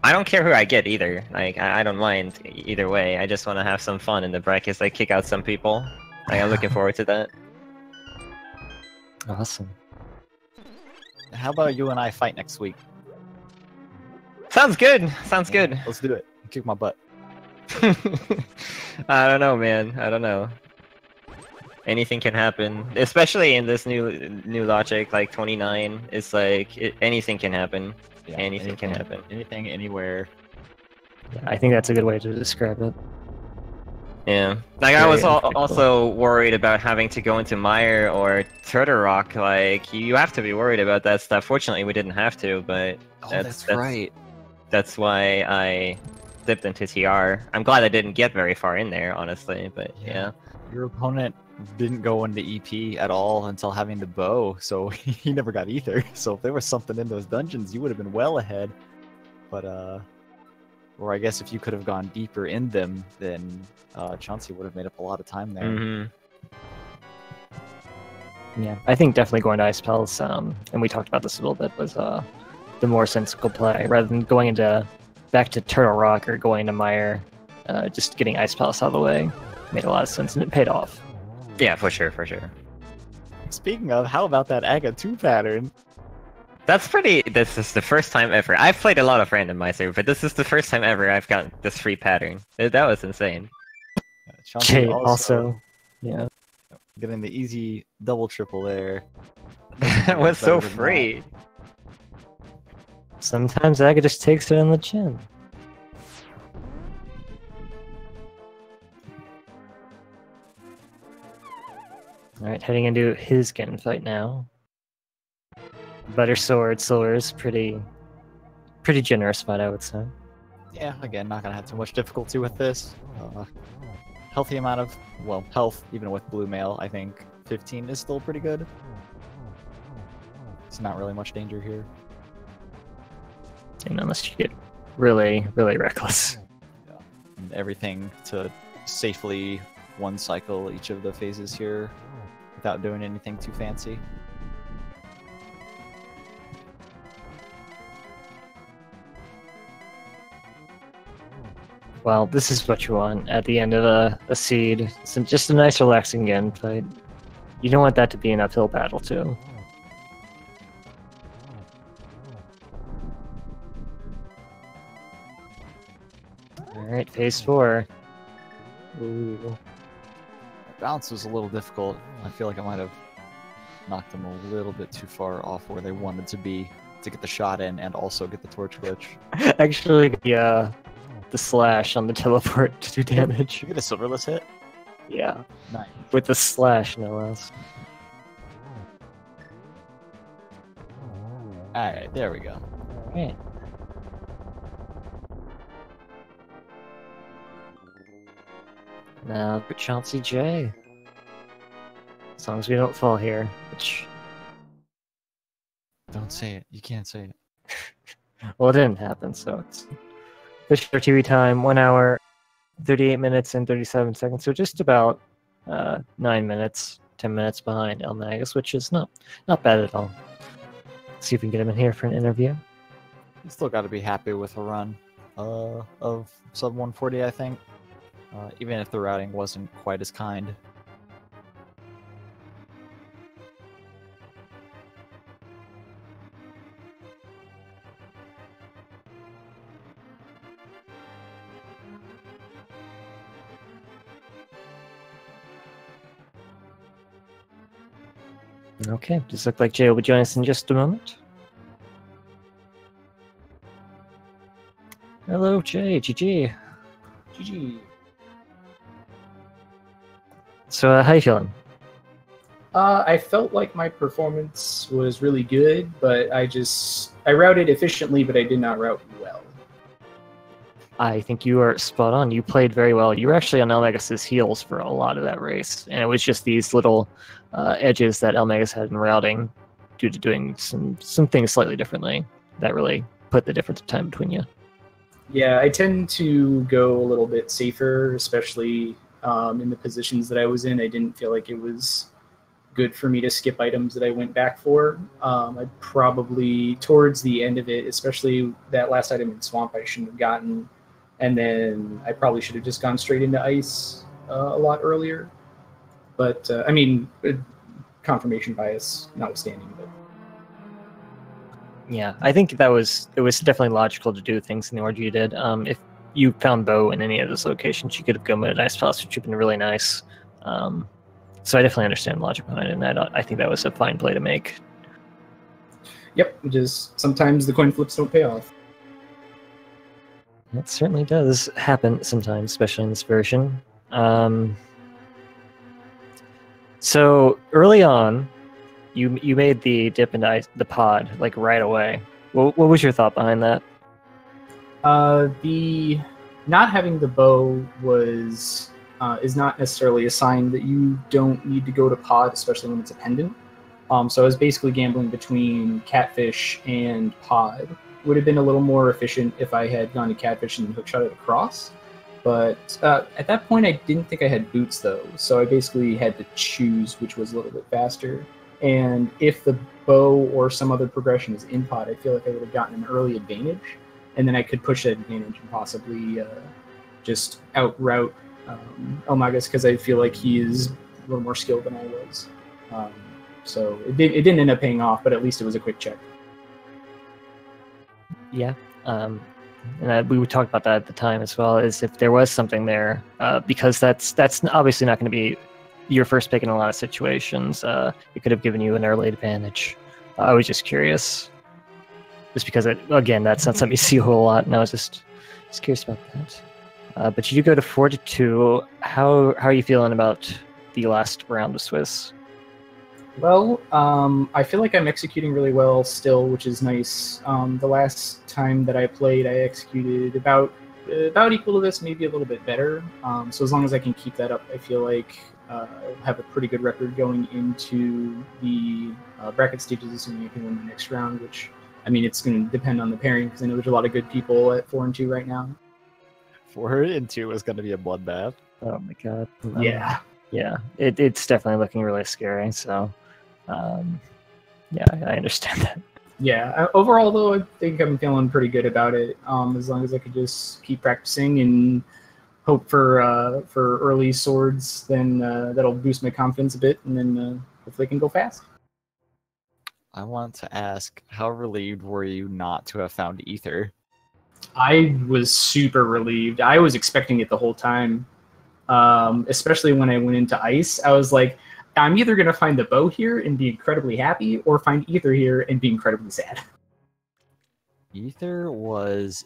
I don't care who I get either. Like I don't mind either way. I just want to have some fun in the brackets, like kick out some people. Like, I'm looking forward to that. Awesome. How about you and I fight next week? Sounds good. Sounds good. Let's do it. Kick my butt. I don't know, man. I don't know. Anything can happen, especially in this new logic, like 29. It's like anything can happen. Yeah, anything can happen. Anything, anywhere. Yeah, I think that's a good way to describe it. Yeah, like I was also worried about having to go into Mire or Turtle Rock. Like you have to be worried about that stuff. Fortunately, we didn't have to, but that's right. That's why I dipped into TR. I'm glad I didn't get very far in there, honestly. But yeah. Your opponent didn't go into EP at all until having the bow, so he never got either. So if there was something in those dungeons, you would have been well ahead. But or I guess if you could have gone deeper in them, then Chauncey would have made up a lot of time there. Mm-hmm. Yeah, I think definitely going to Ice Palace, and we talked about this a little bit, was the more sensible play rather than going back to Turtle Rock or going to Mire. Just getting Ice Palace out of the way made a lot of sense, and it paid off. Yeah, for sure, for sure. Speaking of, how about that Aga 2 pattern? This is the first time ever. I've played a lot of Randomizer, but this is the first time ever I've got this free pattern. That was insane. Jay also, yeah. Getting the easy double triple there. That was so free. Sometimes Aga just takes it on the chin. Alright, heading into his Ganon fight now. Better sword, Solar's pretty generous fight, I would say. Yeah, again, not gonna have too much difficulty with this. Healthy amount of, well, health, even with blue mail, I think 15 is still pretty good. It's not really much danger here. And unless you get really, really reckless. Yeah. And everything to safely one cycle each of the phases here without doing anything too fancy. Well, this is what you want at the end of a seed. It's just a nice relaxing Ganon fight. You don't want that to be an uphill battle too. Alright, phase 4. Ooh. Bounce was a little difficult. I feel like I might have knocked them a little bit too far off where they wanted to be to get the shot in and also get the torch glitch. Actually, the slash on the teleport to do damage. You get a silverless hit? Yeah. Nice. With the slash, no less. Alright, there we go. Alright. Now for chauncyjay. As long as we don't fall here, which... Don't say it. You can't say it. Well, it didn't happen, so it's... Fisher TV time, 1 hour, 38 minutes, and 37 seconds. So just about 9 minutes, 10 minutes behind eLmaGus, which is not bad at all. Let's see if we can get him in here for an interview. You still got to be happy with a run of sub 140, I think. Even if the routing wasn't quite as kind. Okay, does look like Jay will be joining us in just a moment. Hello, Jay. GG. GG. So, how you feeling? I felt like my performance was really good, but I routed efficiently, but I did not route well. I think you are spot on. You played very well. You were actually on eLmaGus's heels for a lot of that race, and it was just these little edges that eLmaGus had in routing due to doing some things slightly differently that really put the difference of time between you. Yeah, I tend to go a little bit safer, especially in the positions that I was in. I didn't feel like it was good for me to skip items that I went back for. I probably, towards the end of it, especially that last item in Swamp, I shouldn't have gotten. And then I probably should have just gone straight into Ice a lot earlier. But, I mean, confirmation bias notwithstanding. But yeah, I think it was definitely logical to do things in the order you did. If you found Bo in any of those locations, you could have gone with Ice Palace, which would have been really nice. So I definitely understand the logic behind it, and I think that was a fine play to make. Yep, just sometimes the coin flips don't pay off. That certainly does happen sometimes, especially in this version. So early on, you made the dip into the pod like right away. What was your thought behind that? The not having the bow was is not necessarily a sign that you don't need to go to pod, especially when it's a pendant. So I was basically gambling between Catfish and pod. Would have been a little more efficient if I had gone to Catfish and hookshot it across. But at that point, I didn't think I had boots, though. So I basically had to choose which was a little bit faster. And if the bow or some other progression is in pod, I feel like I would have gotten an early advantage. And then I could push that advantage and possibly just outroute eLmaGus, because I feel like he is a little more skilled than I was. So it didn't end up paying off, but at least it was a quick check. Yeah, and we would talk about that at the time as well, as if there was something there, because that's obviously not going to be your first pick in a lot of situations. It could have given you an early advantage. I was just curious, just because again, that's not something you see a whole lot, and I was just curious about that. But you do go to 4-2. How are you feeling about the last round of Swiss? Well, I feel like I'm executing really well still, which is nice. The last time that I played, I executed about equal to this, maybe a little bit better. So as long as I can keep that up, I feel like I'll have a pretty good record going into the bracket stages, assuming I can win the next round, which, I mean, it's going to depend on the pairing, because I know there's a lot of good people at 4-2 right now. 4-2 is going to be a bloodbath. Oh my god. Yeah. Yeah, it's definitely looking really scary, so yeah, I understand that. Yeah, overall, though, I think I'm feeling pretty good about it. As long as I could just keep practicing and hope for early swords, then that'll boost my confidence a bit, and then hopefully I can go fast. I want to ask, how relieved were you not to have found Ether? I was super relieved. I was expecting it the whole time, especially when I went into Ice. I was like, I'm either going to find the bow here and be incredibly happy, or find Ether here and be incredibly sad. Ether was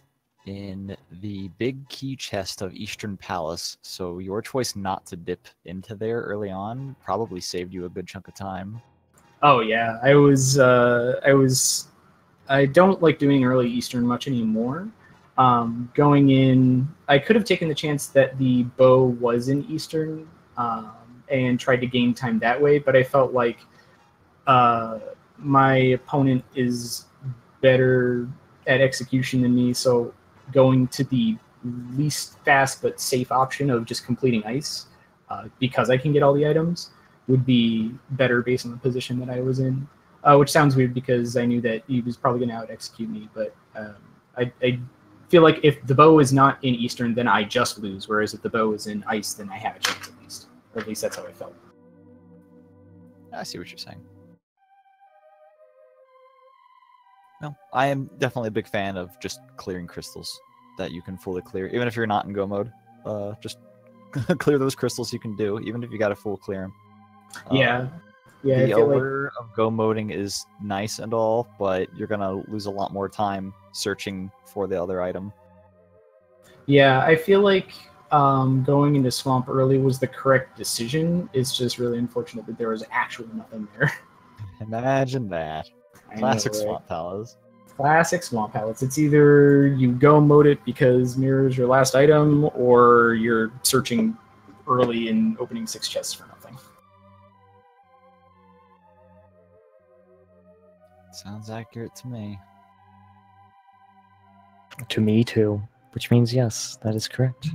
in the big key chest of Eastern Palace, so your choice not to dip into there early on probably saved you a good chunk of time. Oh yeah, I don't like doing early Eastern much anymore. Going in, I could have taken the chance that the bow was in Eastern, and tried to gain time that way, but I felt like my opponent is better at execution than me, so going to the least fast but safe option of just completing Ice, because I can get all the items, would be better based on the position that I was in, which sounds weird because I knew that he was probably going to out-execute me, but I feel like if the bow is not in Eastern, then I just lose, whereas if the bow is in Ice, then I have a chance at least. Or at least that's how I felt. I see what you're saying. No, I am definitely a big fan of just clearing crystals that you can fully clear. Even if you're not in go mode, just clear those crystals you can do, even if you got to full clear them. Yeah. The allure of go moding is nice and all, but you're going to lose a lot more time searching for the other item. Yeah, I feel like going into Swamp early was the correct decision. It's just really unfortunate that there was actually nothing there. Imagine that. Classic Swamp Palace. Classic swamp palettes. It's either you go mode it because Mire is your last item, or you're searching early and opening 6 chests for nothing. Sounds accurate to me. To me too, which means yes, that is correct.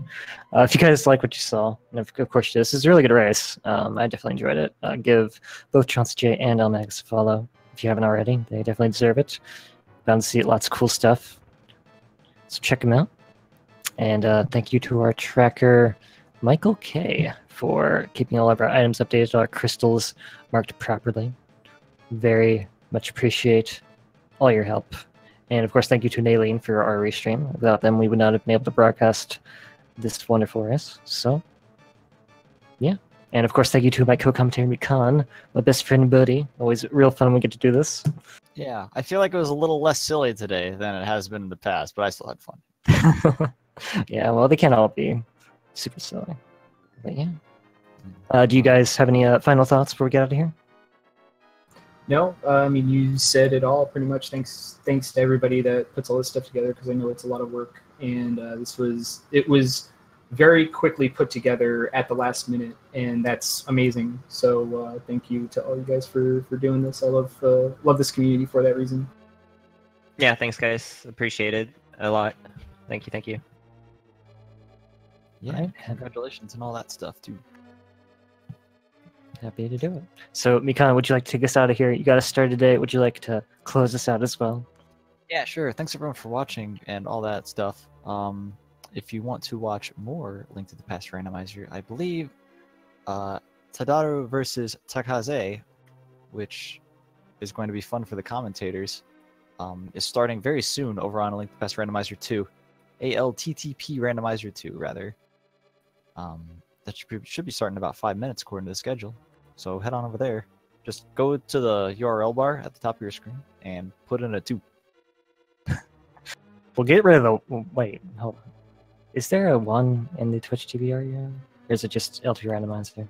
If you guys like what you saw, and of course this is a really good race, I definitely enjoyed it. Give both chauncyjay and eLmaGus a follow if you haven't already. They definitely deserve it. Bound to see lots of cool stuff, so check them out. And thank you to our tracker, Michael K, for keeping all of our items updated, all our crystals marked properly. Very much appreciate all your help. And of course, thank you to Naileen for our restream. Without them, we would not have been able to broadcast this wonderful race. So, yeah. And of course, thank you to my co-commentator, Mikan, my best friend and buddy. Always real fun when we get to do this. Yeah, I feel like it was a little less silly today than it has been in the past, but I still had fun. Yeah, well, they can't all be super silly. But yeah. Do you guys have any final thoughts before we get out of here? No, I mean, you said it all pretty much. Thanks to everybody that puts all this stuff together, because I know it's a lot of work, and it was very quickly put together at the last minute, and that's amazing. So thank you to all you guys for doing this. I love this community for that reason. Yeah, thanks guys. Appreciate it a lot. Thank you. Yeah, Right. Congratulations and all that stuff, dude. Happy to do it. So, Mikan, would you like to take us out of here? You got us started today. Would you like to close us out as well? Yeah, sure. Thanks everyone for watching and all that stuff. If you want to watch more Link to the Past Randomizer, I believe Tadaru versus Takaze, which is going to be fun for the commentators, is starting very soon over on Link to the Past Randomizer 2. ALTTP Randomizer 2, rather. That should be starting in about 5 minutes according to the schedule. So head on over there. Just go to the URL bar at the top of your screen and put in a 2. We'll get rid of the... Wait, hold on. Is there a 1 in the Twitch TBR yet? Or is it just LTP Randomizer?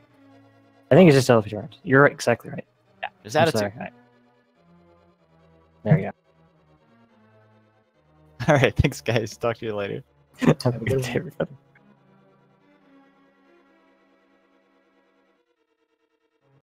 I think it's just LTP Randomizer. You're right, exactly right. Yeah, just add a 2. Right. There you All right, thanks guys. Talk to you later. go. Have a good day, everybody.